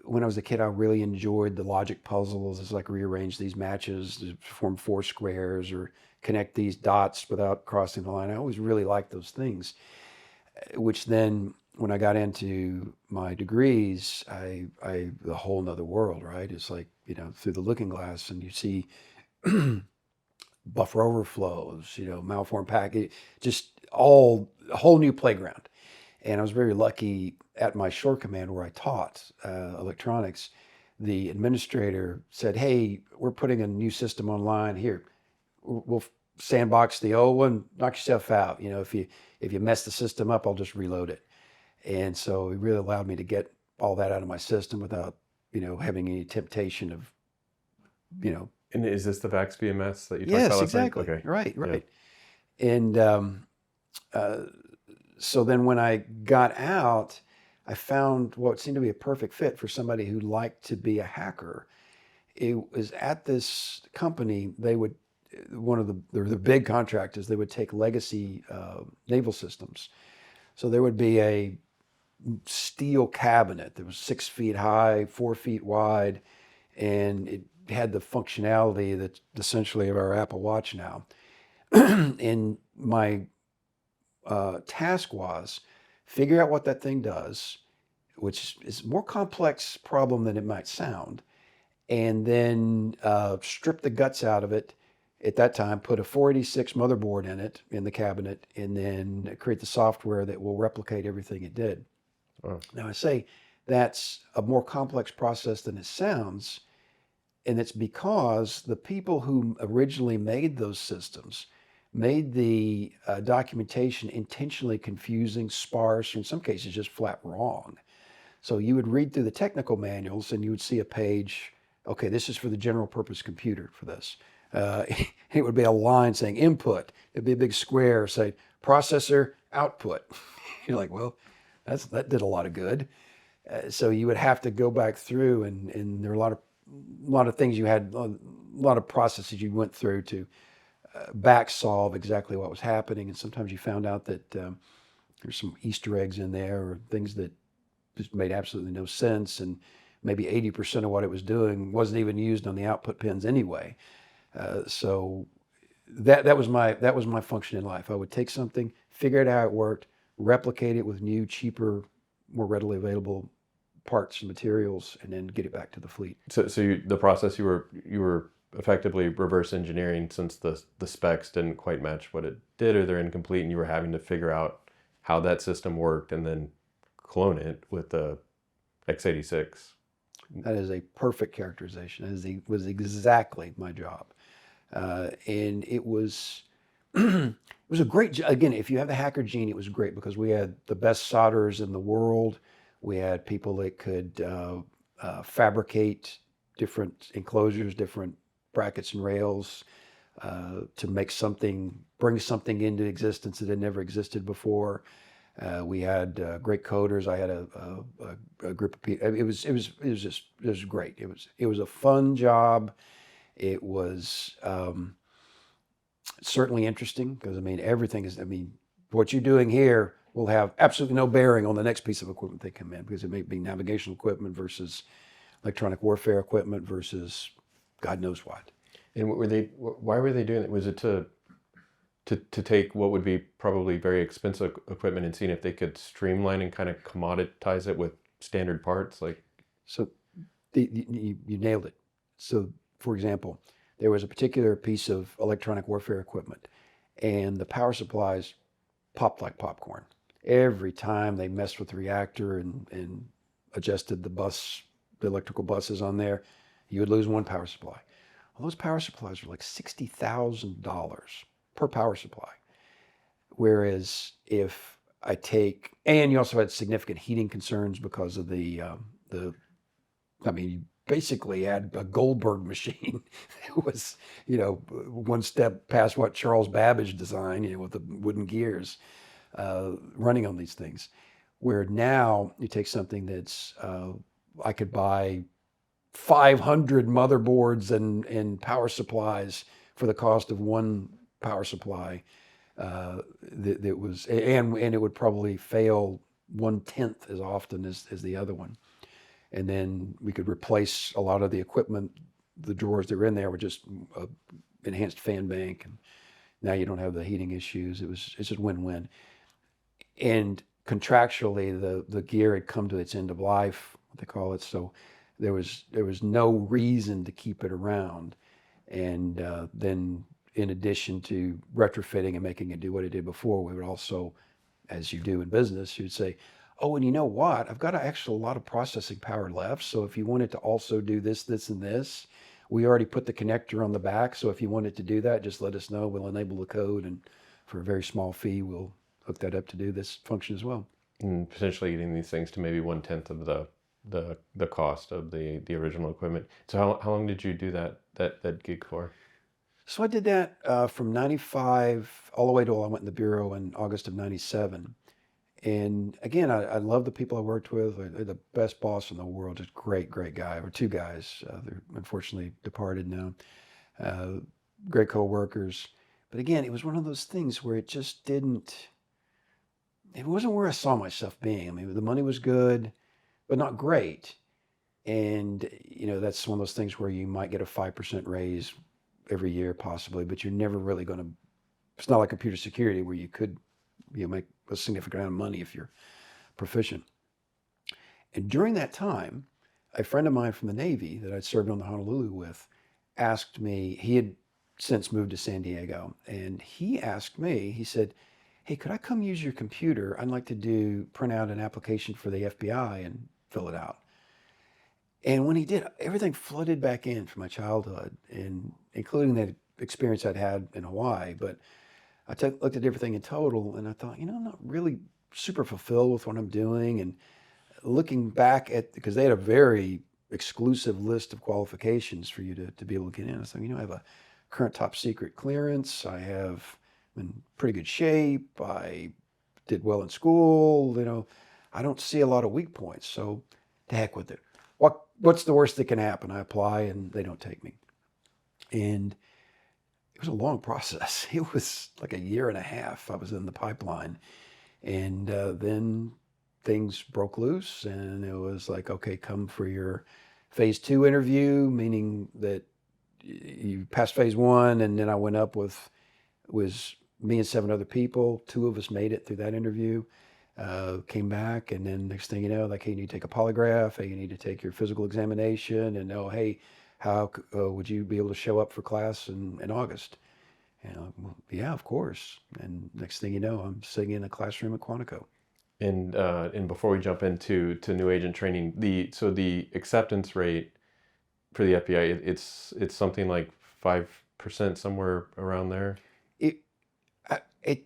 When I was a kid, I really enjoyed the logic puzzles. It's like rearrange these matches to form four squares or connect these dots without crossing the line. I always really liked those things, which then when I got into my degrees, I the whole nother world, right? It's like, through the looking glass and you see buffer overflows, malformed packet, just all a whole new playground. And I was very lucky at my shore command where I taught electronics. The administrator said, "Hey, we're putting a new system online here. We'll sandbox the old one, knock yourself out. If you mess the system up, I'll just reload it." And so it really allowed me to get all that out of my system without, having any temptation of, And is this the VAX BMS that you talked Yes, about last exactly. night? Okay. Right. And so then when I got out, I found what seemed to be a perfect fit for somebody who liked to be a hacker. It was at this company, they would, they're the big contractors, they would take legacy naval systems. So there would be a steel cabinet that was 6 feet high, 4 feet wide, and it had the functionality that's essentially of our Apple Watch now. And my task was figure out what that thing does, which is a more complex problem than it might sound, and then strip the guts out of it. At that time, put a 486 motherboard in it, in the cabinet, and then create the software that will replicate everything it did. Wow. Now, I say that's a more complex process than it sounds, and it's because the people who originally made those systems made the documentation intentionally confusing, sparse, or in some cases just flat wrong. So you would read through the technical manuals and you would see a page, okay, this is for the general purpose computer for this. It would be a line saying input. It'd be a big square saying processor output. You're like, well, that did a lot of good. So you would have to go back through and there are a lot of things you had, a lot of processes you went through to back solve exactly what was happening. And sometimes you found out that there's some Easter eggs in there or things that just made absolutely no sense. And maybe 80% of what it was doing wasn't even used on the output pins anyway. So that was my function in life. I would take something, figure out how it worked, replicate it with new, cheaper, more readily available parts and materials, and then get it back to the fleet. So the process you were effectively reverse engineering since the specs didn't quite match what it did or they're incomplete, and you were having to figure out how that system worked and then clone it with the x86. That is a perfect characterization. That was exactly my job. And it was it was a great, again, if you have the hacker gene, it was great because we had the best solderers in the world. We had people that could fabricate different enclosures, different brackets and rails to make something, bring something into existence that had never existed before. We had great coders. I had a group of people. It was great. It was a fun job. It was certainly interesting because everything is. What you're doing here will have absolutely no bearing on the next piece of equipment they come in because it may be navigational equipment versus electronic warfare equipment versus God knows what. And why were they doing it? Was it to take what would be probably very expensive equipment and seeing if they could streamline and kind of commoditize it with standard parts? So you nailed it. So, for example, there was a particular piece of electronic warfare equipment, and the power supplies popped like popcorn. Every time they messed with the reactor and adjusted the electrical buses on there, you would lose one power supply. Well, those power supplies were like $60,000 per power supply. Whereas if I take, and you also had significant heating concerns because of I mean, you basically had a Goldberg machine. It was, one step past what Charles Babbage designed, with the wooden gears running on these things. Where now you take something that's, I could buy 500 motherboards and power supplies for the cost of one power supply. That was, and it would probably fail 1/10 as often as the other one. And then we could replace a lot of the equipment. The drawers that were in there were just enhanced fan bank, and now you don't have the heating issues. It's just win-win. And contractually, the gear had come to its end of life, what they call it. So there was no reason to keep it around. And then, in addition to retrofitting and making it do what it did before, we would also, as you do in business, you'd say, oh, and you know what? I've got actually a lot of processing power left. So if you wanted to also do this, this, and this, we already put the connector on the back. So if you wanted to do that, just let us know. We'll enable the code, and for a very small fee, we'll hook that up to do this function as well. And potentially getting these things to maybe 1/10 of the cost of the original equipment. So how long did you do that gig for? So I did that from 95 all the way till I went in the Bureau in August of 97. And again, I love the people I worked with. They're the best boss in the world, just great guy, or two guys. They're unfortunately departed now. Great co-workers. But again, it was one of those things where it wasn't where I saw myself being. I mean, the money was good, but not great. And, that's one of those things where you might get a 5% raise every year possibly, but you're never really going to, it's not like computer security where you could, make a significant amount of money if you're proficient. And during that time, a friend of mine from the Navy that I'd served on the Honolulu with asked me, he had since moved to San Diego, and he asked me, he said, hey, could I come use your computer? I'd like to print out an application for the FBI and fill it out. And when he did, everything flooded back in from my childhood, and including that experience I'd had in Hawaii. But I looked at everything in total, and I thought, I'm not really super fulfilled with what I'm doing. And looking back because they had a very exclusive list of qualifications for you to be able to get in. I thought, I have a current top secret clearance. I'm in pretty good shape. I did well in school. I don't see a lot of weak points. So to heck with it. What's the worst that can happen? I apply and they don't take me. And it was a long process. It was like a year and a half I was in the pipeline. And then things broke loose, and it was like, okay, come for your phase 2 interview, meaning that you passed phase 1, and then I went up was me and 7 other people. 2 of us made it through that interview. Came back, and then next thing you know, like, hey, you need to take a polygraph, hey, you need to take your physical examination, and hey, how would you be able to show up for class in August? And well, yeah, of course. And next thing you know, I'm sitting in a classroom at Quantico. And before we jump into new agent training, the acceptance rate for the FBI, it's something like 5%, somewhere around there. It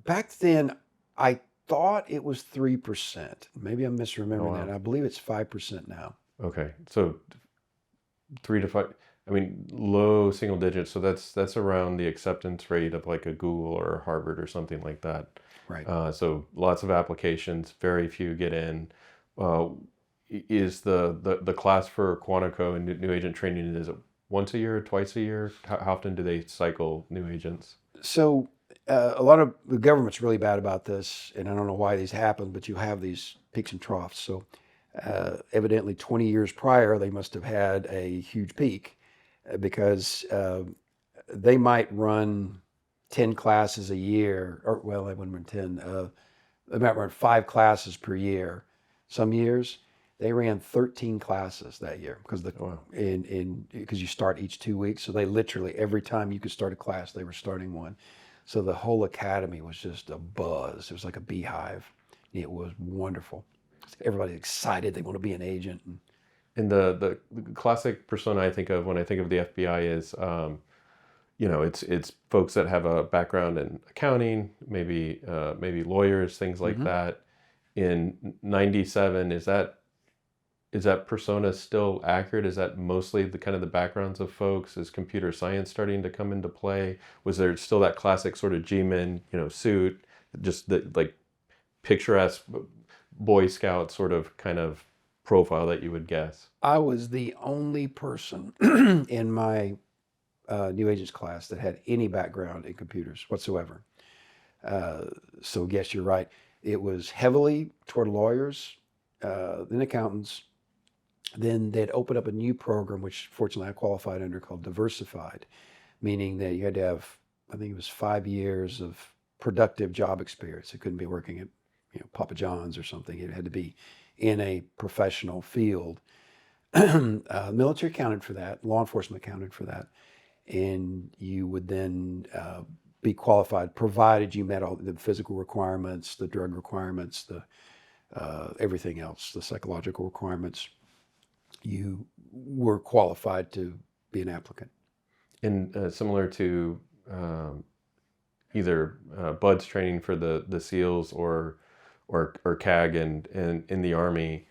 back then I thought it was 3%. Maybe I'm misremembering that. I believe it's 5% now. Okay, so 3 to 5. I mean, low single digits. So that's around the acceptance rate of like a Google or Harvard or something like that. Right. So lots of applications, very few get in. Is the class for Quantico and new agent training, is it once a year, twice a year? How often do they cycle new agents? So a lot of the government's really bad about this, and I don't know why these happen, but you have these peaks and troughs. So evidently 20 years prior, they must have had a huge peak because they might run 10 classes a year, or well, they wouldn't run 10. They might run 5 classes per year some years, They ran 13 classes that year because Wow. because you start each 2 weeks. So they literally, every time you could start a class, they were starting one. So the whole academy was just a buzz. It was like a beehive. It was wonderful. Everybody's excited. They want to be an agent. And the classic persona I think of when I think of the FBI is, it's folks that have a background in accounting, maybe lawyers, things like that. In '97, is that persona still accurate? Is that mostly the kind of the backgrounds of folks? Is computer science starting to come into play? Was there still that classic sort of G-man, suit, just the like picturesque Boy Scout sort of kind of profile that you would guess? I was the only person in my new agents class that had any background in computers whatsoever. So yes, you're right. It was heavily toward lawyers, then accountants. Then they'd open up a new program, which fortunately I qualified under, called Diversified, meaning that you had to have, I think it was 5 years of productive job experience. It couldn't be working at, Papa John's or something. It had to be in a professional field. Military accounted for that. Law enforcement accounted for that. And you would then be qualified, provided you met all the physical requirements, the drug requirements, the everything else, the psychological requirements. You were qualified to be an applicant. And similar to either Bud's training for the SEALs or CAG and in the Army,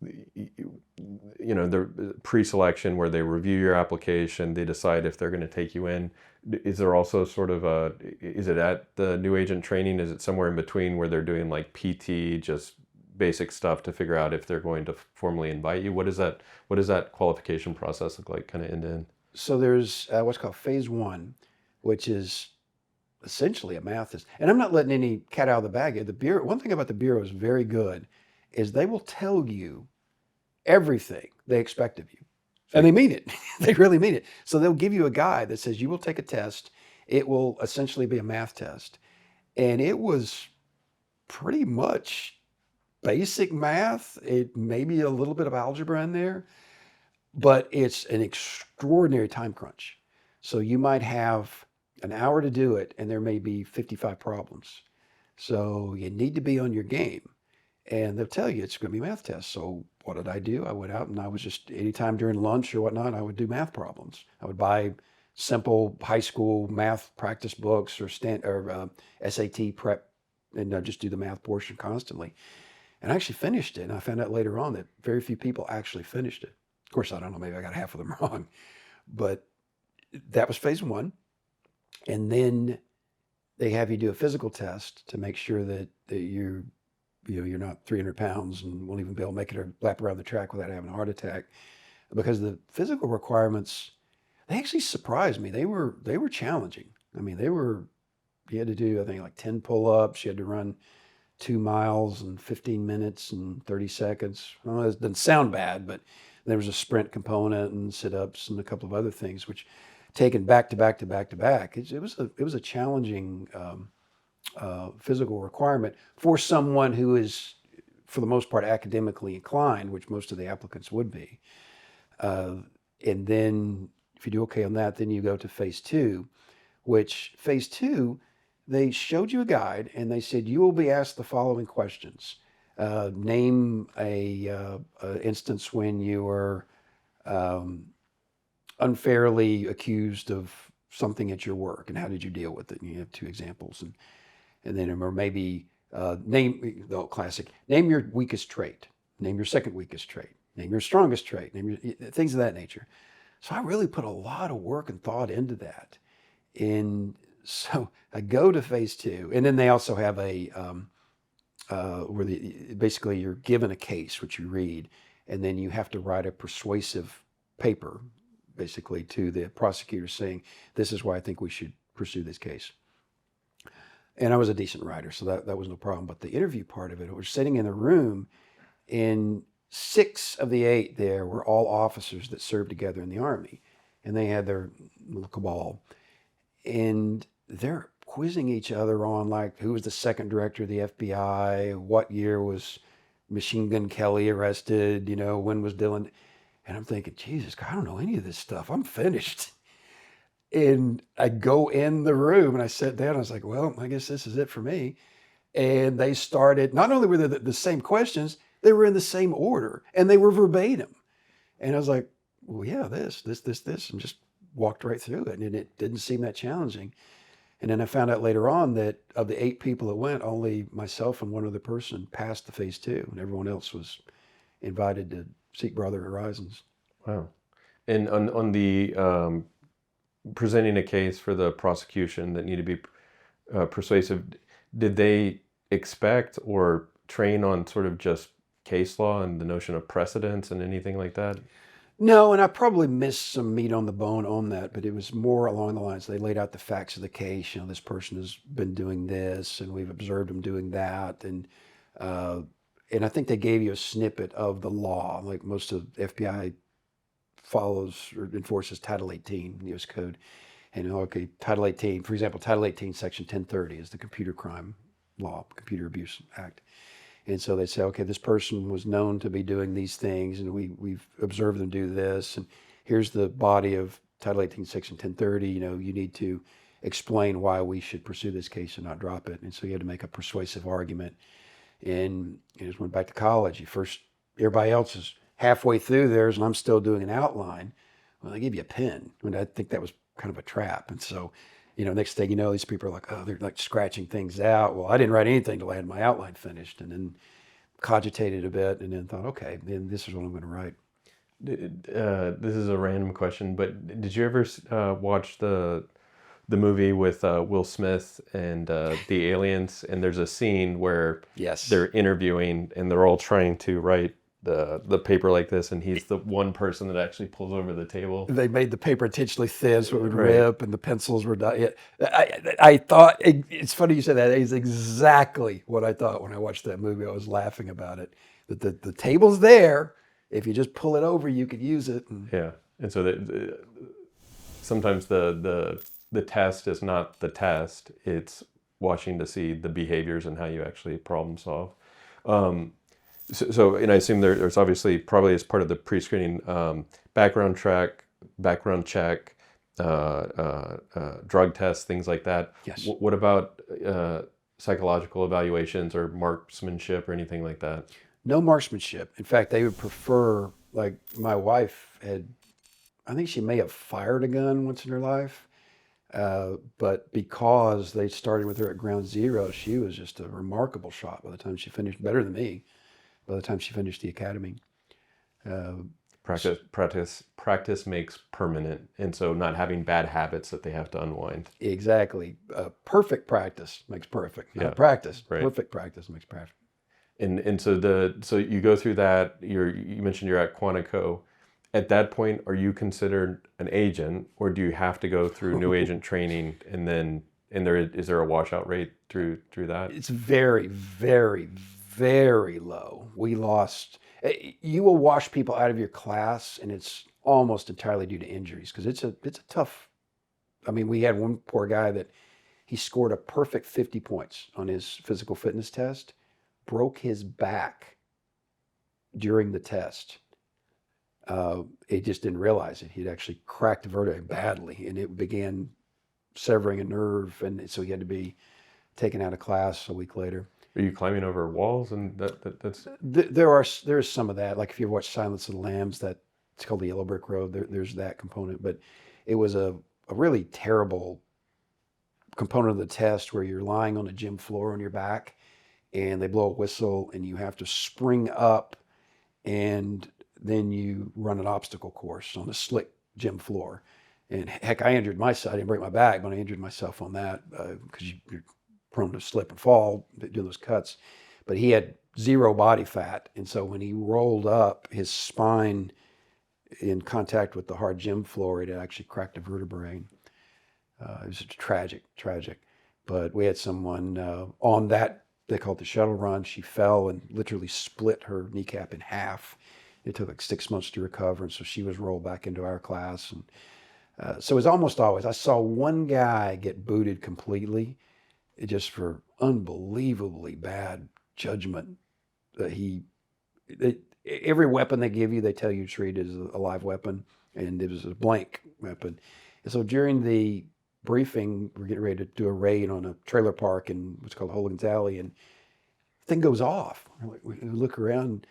the pre-selection where they review your application, they decide if they're going to take you in. Is there also sort of is it at the new agent training? Is it somewhere in between where they're doing like PT, just basic stuff to figure out if they're going to formally invite you? What does that qualification process look like, kind of end to end? So there's what's called phase one, which is essentially a math test. And I'm not letting any cat out of the bag here. The Bureau, one thing about the Bureau is very good, is they will tell you everything they expect of you. And they mean it. They really mean it. So they'll give you a guide that says you will take a test. It will essentially be a math test. And it was pretty much basic math. It may be a little bit of algebra in there, but it's an extraordinary time crunch. So you might have an hour to do it, and there may be 55 problems. So you need to be on your game. And they'll tell you it's going to be a math test. So what did I do? I went out and I was just, anytime during lunch or whatnot, I would do math problems. I would buy simple high school math practice books or SAT prep, and just do the math portion constantly. And I actually finished it. And I found out later on that very few people actually finished it. Of course, I don't know, maybe I got half of them wrong. But that was phase one. And then they have you do a physical test to make sure that you're not 300 pounds and won't even be able to make it a lap around the track without having a heart attack. Because the physical requirements, they actually surprised me. They were challenging. I mean, you had to do, I think, like 10 pull-ups. You had to run 2 miles in 15 minutes and 30 seconds. Well, it doesn't sound bad, but there was a sprint component and sit-ups and a couple of other things, which taken back to back to back to back, it was a challenging physical requirement for someone who is, for the most part, academically inclined, which most of the applicants would be. And then if you do okay on that, then you go to phase two, which phase two, they showed you a guide and they said, you will be asked the following questions. Name a instance when you were unfairly accused of something at your work, and how did you deal with it? And you have 2 examples, and then, or maybe name the classic. Name your weakest trait. Name your second weakest trait. Name your strongest trait. Name your things of that nature. So I really put a lot of work and thought into that, and so I go to phase two, and then they also have a where basically you're given a case which you read, and then you have to write a persuasive paper, basically to the prosecutor saying, this is why I think we should pursue this case. And I was a decent writer, so that was no problem. But the interview part of it, we're sitting in a room, and 6 of the 8 there were all officers that served together in the Army, and they had their little cabal. And they're quizzing each other on, like, who was the second director of the FBI, what year was Machine Gun Kelly arrested, when was Dylan? And I'm thinking, Jesus, I don't know any of this stuff. I'm finished. And I go in the room and I sat down. I was like, well, I guess this is it for me. And they started, not only were they the same questions, they were in the same order and they were verbatim. And I was like, well, yeah, this, and just walked right through it. And it didn't seem that challenging. And then I found out later on that of the 8 people that went, only myself and one other person passed the phase 2, and everyone else was invited to seek broader horizons. Wow. And on the presenting a case for the prosecution that needed to be persuasive, did they expect or train on sort of just case law and the notion of precedents and anything like that? No, and I probably missed some meat on the bone on that, but it was more along the lines, they laid out the facts of the case. This person has been doing this, and we've observed him doing that. And I think they gave you a snippet of the law, like most of the FBI follows or enforces Title 18 U.S. Code. And okay, Title 18, for example, Title 18, Section 1030 is the computer crime law, Computer Abuse Act. And so they say, okay, this person was known to be doing these things, and we've observed them do this, and here's the body of Title 18, Section 1030. You need to explain why we should pursue this case and not drop it. And so you had to make a persuasive argument. And I just went back to college. Everybody else is halfway through theirs, and I'm still doing an outline. Well, they give you a pen. I think that was kind of a trap. And so, next thing you know, these people are like, oh, they're like scratching things out. Well, I didn't write anything till I had my outline finished, and then cogitated a bit, and then thought, okay, then this is what I'm going to write. This is a random question, but did you ever watch the movie with Will Smith and the aliens? And there's a scene where Yes. they're interviewing, and they're all trying to write the paper like this, and he's the one person that actually pulls over the table. They made the paper intentionally thin so it would Right. rip, and the pencils were done. I thought, it's funny you said that. It is exactly what I thought when I watched that movie. I was laughing about it. That the table's there. If you just pull it over, you could use it. And Yeah, and so sometimes the test is not the test; it's watching to see the behaviors and how you actually problem solve. So, and I assume there's obviously probably as part of the pre-screening background check, drug tests, things like that. Yes. What about psychological evaluations or marksmanship or anything like that? no marksmanship. In fact, they would prefer, like my wife I think she may have fired a gun once in her life. But because they started with her at ground zero, she was just a remarkable shot by the time she finished, better than me, by the time she finished the academy. Practice makes permanent, and so not having bad habits that they have to unwind. Exactly. Perfect practice makes perfect. Not Yeah, practice. right. Perfect practice makes perfect. And so you go through that. You mentioned you're at Quantico. At that point, are you considered an agent, or do you have to go through new agent training, and is there a washout rate through that? It's very, very, very low. We lost. You will wash people out of your class, and it's almost entirely due to injuries, because it's a tough. I mean, we had one poor guy that he scored a perfect 50 points on his physical fitness test, broke his back during the test. He just didn't realize it. He'd actually cracked the vertebrae badly, and it began severing a nerve, and so he had to be taken out of class a week later. Are you climbing over walls, and that's There's some of that. Like if you watch Silence of the Lambs, it's called the Yellow Brick Road. There's that component, but it was a really terrible component of the test where you're lying on a gym floor on your back, and they blow a whistle, and you have to spring up, and then you run an obstacle course on a slick gym floor. And heck, I injured myself. I didn't break my back, but I injured myself on that because you're prone to slip and fall doing those cuts. But he had zero body fat. And so when he rolled up, his spine in contact with the hard gym floor, it actually cracked a vertebrae. It was tragic. But we had someone on that, they call it the shuttle run. She fell and literally split her kneecap in half. It took like 6 months to recover, and so she was rolled back into our class. And so it was almost always. I saw one guy get booted completely, just for unbelievably bad judgment. He every weapon they give you, they tell you to treat it as a live weapon, and it was a blank weapon. And so during the briefing, we're getting ready to do a raid on a trailer park in what's called Hogan's Alley, and the thing goes off. We look around,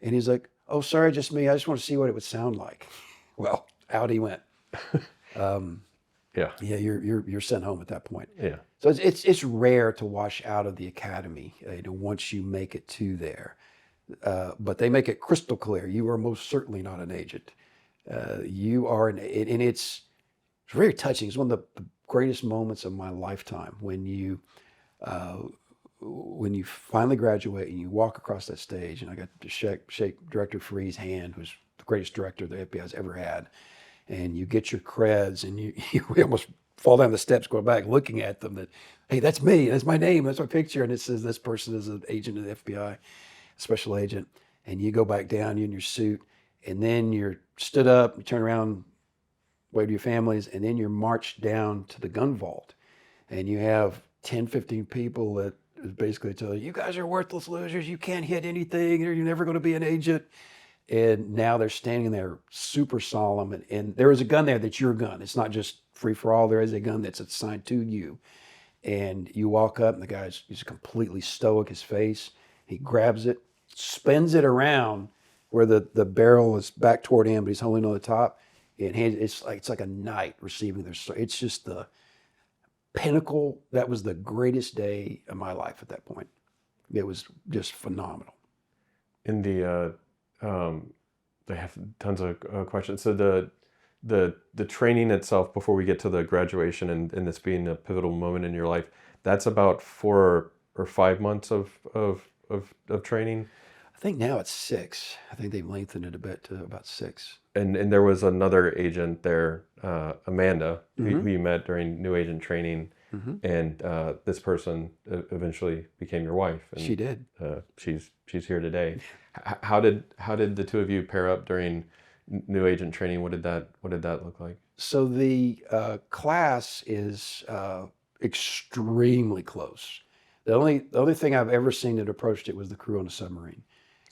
and he's like, "Oh, sorry, just me. I just want to see what it would sound like." Well, out he went. Yeah. Yeah, you're sent home at that point. Yeah. So it's rare to wash out of the academy, once you make it to there. But they make it crystal clear: you are most certainly not an agent. You are and it's very touching. It's one of the greatest moments of my lifetime when you finally graduate and you walk across that stage. And I got to shake Director Free's hand, who's the greatest director the FBI's ever had. And you get your creds, and you almost fall down the steps going back looking at them that, hey, that's me, that's my name, that's my picture, and it says this person is an agent of the FBI, special agent. And you go back down, you're in your suit, and then you're stood up, you turn around, wave to your families, and then you're marched down to the gun vault. And you have 10, 15 people that basically tell you guys are worthless losers, you can't hit anything, you're never going to be an agent. And now they're standing there super solemn, and there is a gun there that's your gun. It's not just free for all. There is a gun that's assigned to you. And you walk up, and the guy's he's completely stoic, his face. He grabs it, spins it around where the barrel is back toward him, but he's holding on the top. And it's like a knight receiving their sword. It's just the pinnacle. That was the greatest day of my life at that point. It was just phenomenal. In the they have tons of questions. So the training itself, before we get to the graduation and this being a pivotal moment in your life, that's about 4 or 5 months of training. I think now it's 6. I think they've lengthened it a bit to about 6. And there was another agent there, Amanda, who you met during new agent training, and this person eventually became your wife. And, she did. She's here today. How did the two of you pair up during new agent training? What did that look like? So the class is extremely close. The only thing I've ever seen that approached it was the crew on a submarine.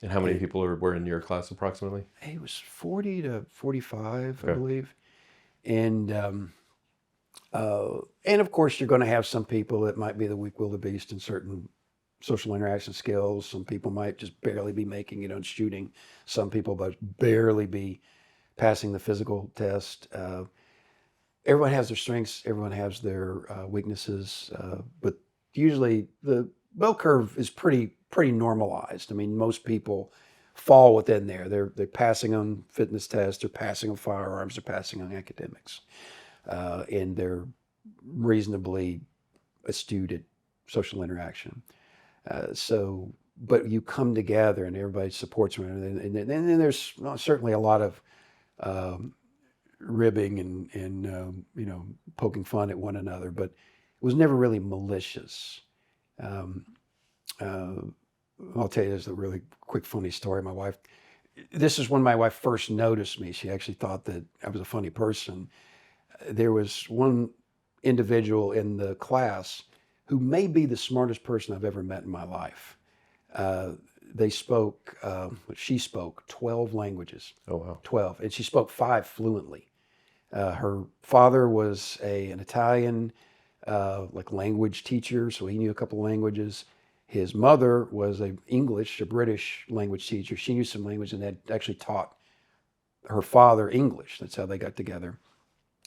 And how many people were in your class approximately? It was 40 to 45, Okay. I believe. And of course, you're going to have some people that might be the weak wildebeest in certain social interaction skills. Some people might just barely be making it on shooting. Some people might barely be passing the physical test. Everyone has their strengths. Everyone has their weaknesses. But usually the bell curve is pretty normalized. I mean, most people fall within there. They're passing on fitness tests, they're passing on firearms, they're passing on academics, and they're reasonably astute at social interaction. But you come together and everybody supports one another, and then there's certainly a lot of ribbing and poking fun at one another, but it was never really malicious. I'll tell you, there's a really quick funny story. This is when my wife first noticed me. She actually thought that I was a funny person. There was one individual in the class who may be the smartest person I've ever met in my life. She spoke 12 languages. Oh, wow. 12. And she spoke 5 fluently. Her father was an Italian language teacher, so he knew a couple languages. His mother was a British language teacher. She knew some language and had actually taught her father English. That's how they got together.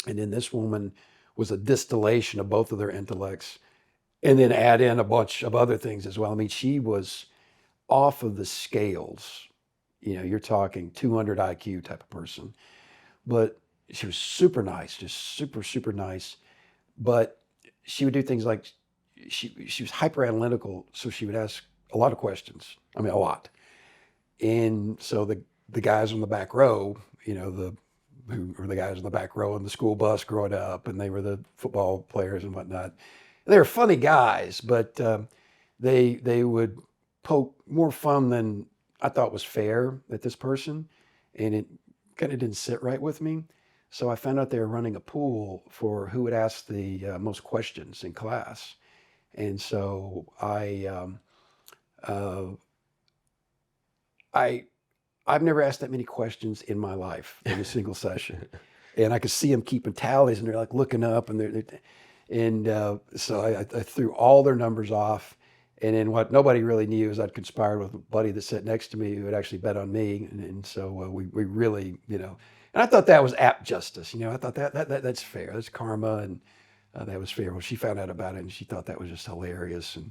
And then this woman was a distillation of both of their intellects, and then add in a bunch of other things as well. I mean, she was off of the scales. You're talking 200 IQ type of person. But she was super nice, just super, super nice. But she would do things like, she was hyper analytical, so she would ask a lot of questions. I mean, a lot. And so the guys on the back row, who were the guys on the back row in the school bus growing up, and they were the football players and whatnot. They were funny guys, but they would poke more fun than I thought was fair at this person, and it kind of didn't sit right with me. So I found out they were running a pool for who would ask the most questions in class. And so I I've never asked that many questions in my life in a single session, and I could see them keeping tallies, and they're like looking up, and so I threw all their numbers off, and then what nobody really knew is I'd conspired with a buddy that sat next to me who had actually bet on me, and so we really, and I thought that was apt justice, I thought that's fair, that's karma, and that was fair. Well, she found out about it, and she thought that was just hilarious, and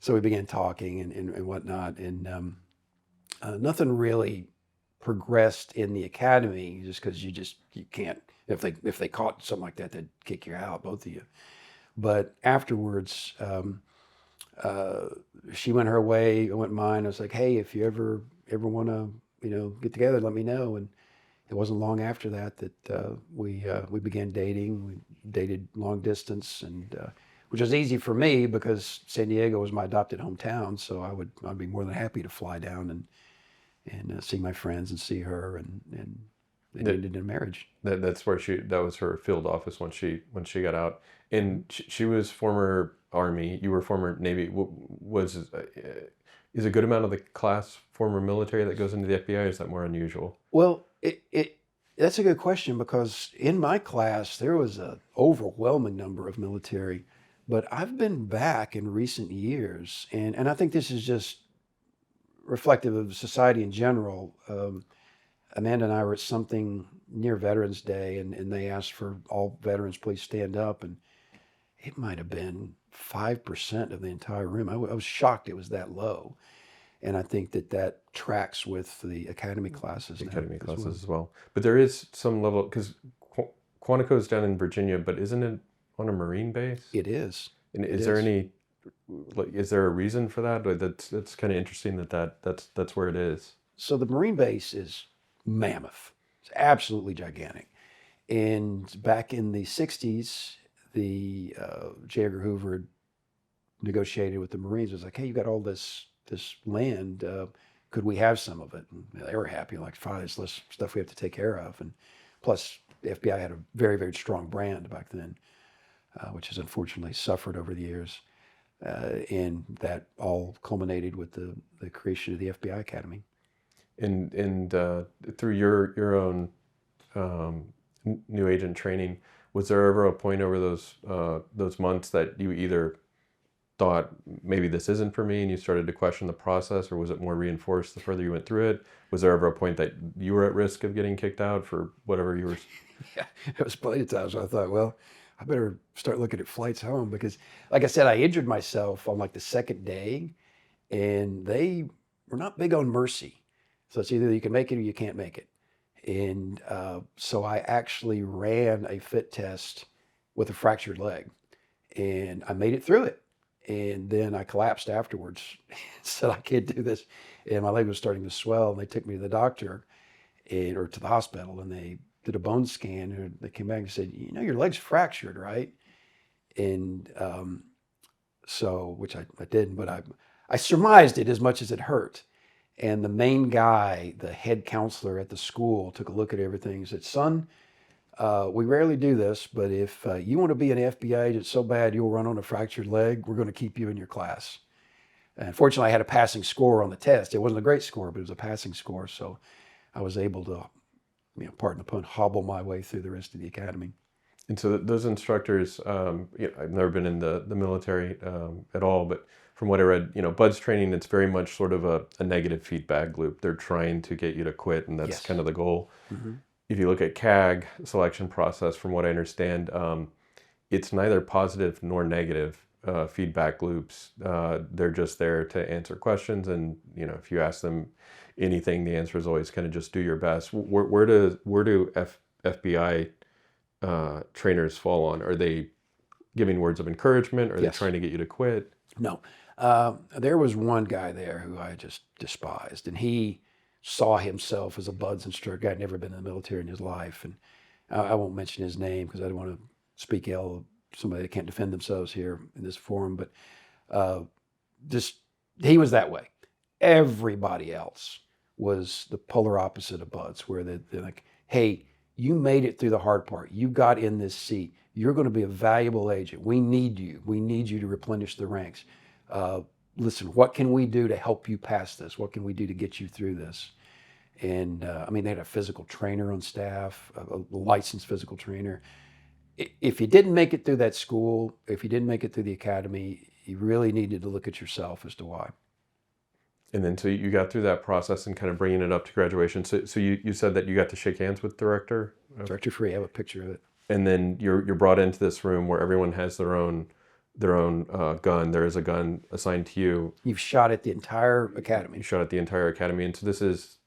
so we began talking and whatnot, and nothing really progressed in the academy just because you can't, if they caught something like that, they'd kick you out, both of you. But afterwards, she went her way, I went mine. I was like, hey, if you ever want to get together, let me know. And it wasn't long after that we began dating. We dated long distance, and which was easy for me because San Diego was my adopted hometown. So I'd be more than happy to fly down and see my friends and see her, and it ended in marriage. That's where that was her field office when she got out. And she was former Army, you were former Navy. Is a good amount of the class former military that goes into the FBI, or is that more unusual? Well, that's a good question, because in my class there was an overwhelming number of military, but I've been back in recent years, and I think this is just reflective of society in general. Amanda and I were at something near Veterans Day, and they asked for all veterans, please stand up, and it might have been 5% of the entire room. I was shocked it was that low, and I think that tracks with the academy classes. Academy classes as well. But there is some level, because Quantico is down in Virginia, but isn't it on a Marine base? It is. And is there a reason for that? That's kind of interesting that's where it is. So the Marine base is mammoth. It's absolutely gigantic. And back in the 60s, the J. Edgar Hoover had negotiated with the Marines. It was like, hey, you got all this land. Could we have some of it? And they were happy. Like, fine, there's less stuff we have to take care of. And plus, the FBI had a very, very strong brand back then, which has unfortunately suffered over the years. And that all culminated with the creation of the FBI Academy. And through your own new agent training, was there ever a point over those months that you either thought maybe this isn't for me and you started to question the process, or was it more reinforced the further you went through it? Was there ever a point that you were at risk of getting kicked out for whatever you were? Yeah, it was plenty of times I thought, well, I better start looking at flights home, because, like I said, I injured myself on like the second day, and they were not big on mercy. So it's either you can make it or you can't make it. And so I actually ran a fit test with a fractured leg, and I made it through it. And then I collapsed afterwards, said I can't do this. And my leg was starting to swell, and they took me to the doctor or to the hospital, and they did a bone scan, and they came back and said, your leg's fractured, right? And so, which I didn't, but I surmised it as much as it hurt. And the main guy, the head counselor at the school, took a look at everything and said, son, we rarely do this, but if you want to be an FBI agent so bad you'll run on a fractured leg, we're going to keep you in your class. And fortunately, I had a passing score on the test. It wasn't a great score, but it was a passing score. So I was able to, pardon the pun, hobble my way through the rest of the academy. And so those instructors, I've never been in the military at all, but from what I read, BUDS training, it's very much sort of a negative feedback loop. They're trying to get you to quit, and that's Yes. kind of the goal. Mm-hmm. If you look at CAG selection process, from what I understand, it's neither positive nor negative feedback loops. They're just there to answer questions, and if you ask them anything, the answer is always kind of just do your best. Where do FBI trainers fall on? Are they giving words of encouragement? Are Yes. they trying to get you to quit? No. There was one guy there who I just despised, and he saw himself as a BUDS instructor. Guy had never been in the military in his life, and I won't mention his name because I don't want to speak ill of somebody that can't defend themselves here in this forum, but he was that way. Everybody else was the polar opposite of BUDS, where they're like, hey, you made it through the hard part. You got in this seat. You're going to be a valuable agent. We need you. We need you to replenish the ranks. listen, what can we do to help you pass this? What can we do to get you through this? And I mean, they had a physical trainer on staff, a licensed physical trainer. If you didn't make it through that school, if you didn't make it through the academy, you really needed to look at yourself as to why. And then so you got through that process and kind of bringing it up to graduation. So you said that you got to shake hands with director? Director Free, I have a picture of it. And then you're brought into this room where everyone has their own gun. There is a gun assigned to you. You've shot at the entire academy. You shot at the entire academy. And so this is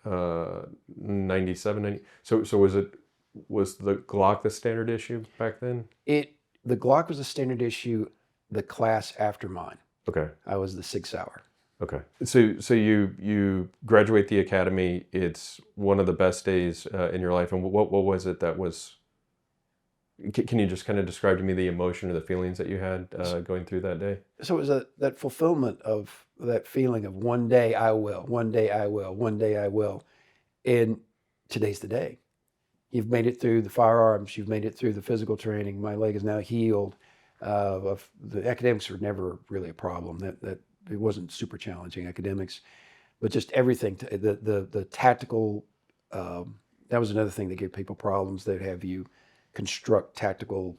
97, 90. So was the Glock the standard issue back then? The Glock was the standard issue, the class after mine. Okay. I was the 6 hour. Okay. So you graduate the academy. It's one of the best days in your life. And what was it that was? Can you just kind of describe to me the emotion or the feelings that you had going through that day? So it was that fulfillment of that feeling of one day I will, one day I will, one day I will. And today's the day. You've made it through the firearms. You've made it through the physical training. My leg is now healed. The academics were never really a problem. That it wasn't super challenging, academics, but just everything. The tactical. That was another thing that gave people problems. They'd have you construct tactical.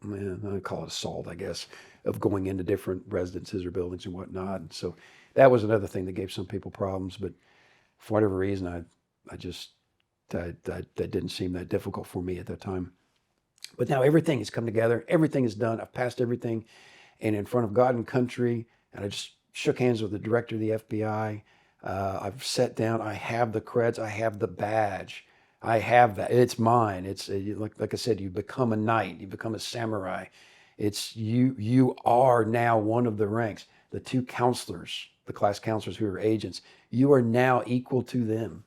I call it assault, I guess, of going into different residences or buildings and whatnot. And so that was another thing that gave some people problems. But for whatever reason, that didn't seem that difficult for me at that time. But now everything has come together. Everything is done. I've passed everything. And in front of God and country, and I just shook hands with the director of the FBI. I've sat down. I have the creds. I have the badge. I have that. It's mine. It's like I said, you become a knight. You become a samurai. It's you. You are now one of the ranks. The two counselors, the class counselors who are agents, you are now equal to them.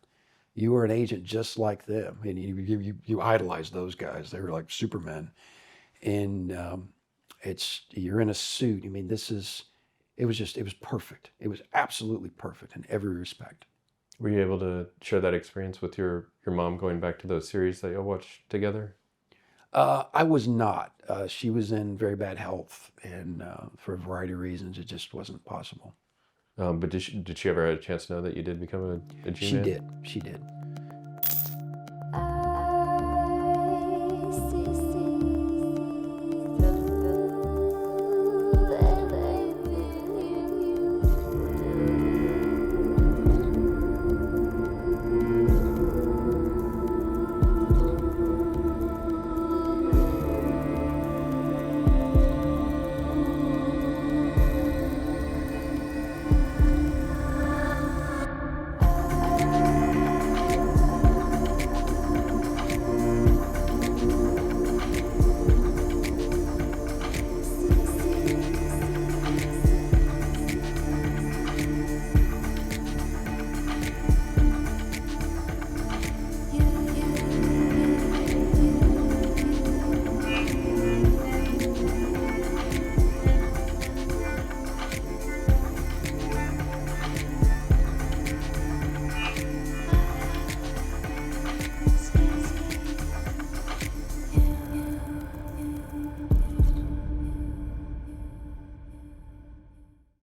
You are an agent just like them, and you idolize those guys. They were like supermen, and you're in a suit. I mean, it was perfect. It was absolutely perfect in every respect. Were you able to share that experience with your mom going back to those series that you watched together? I was not. She was in very bad health, and for a variety of reasons, it just wasn't possible. But did she ever have a chance to know that you did become a G-Man? She did.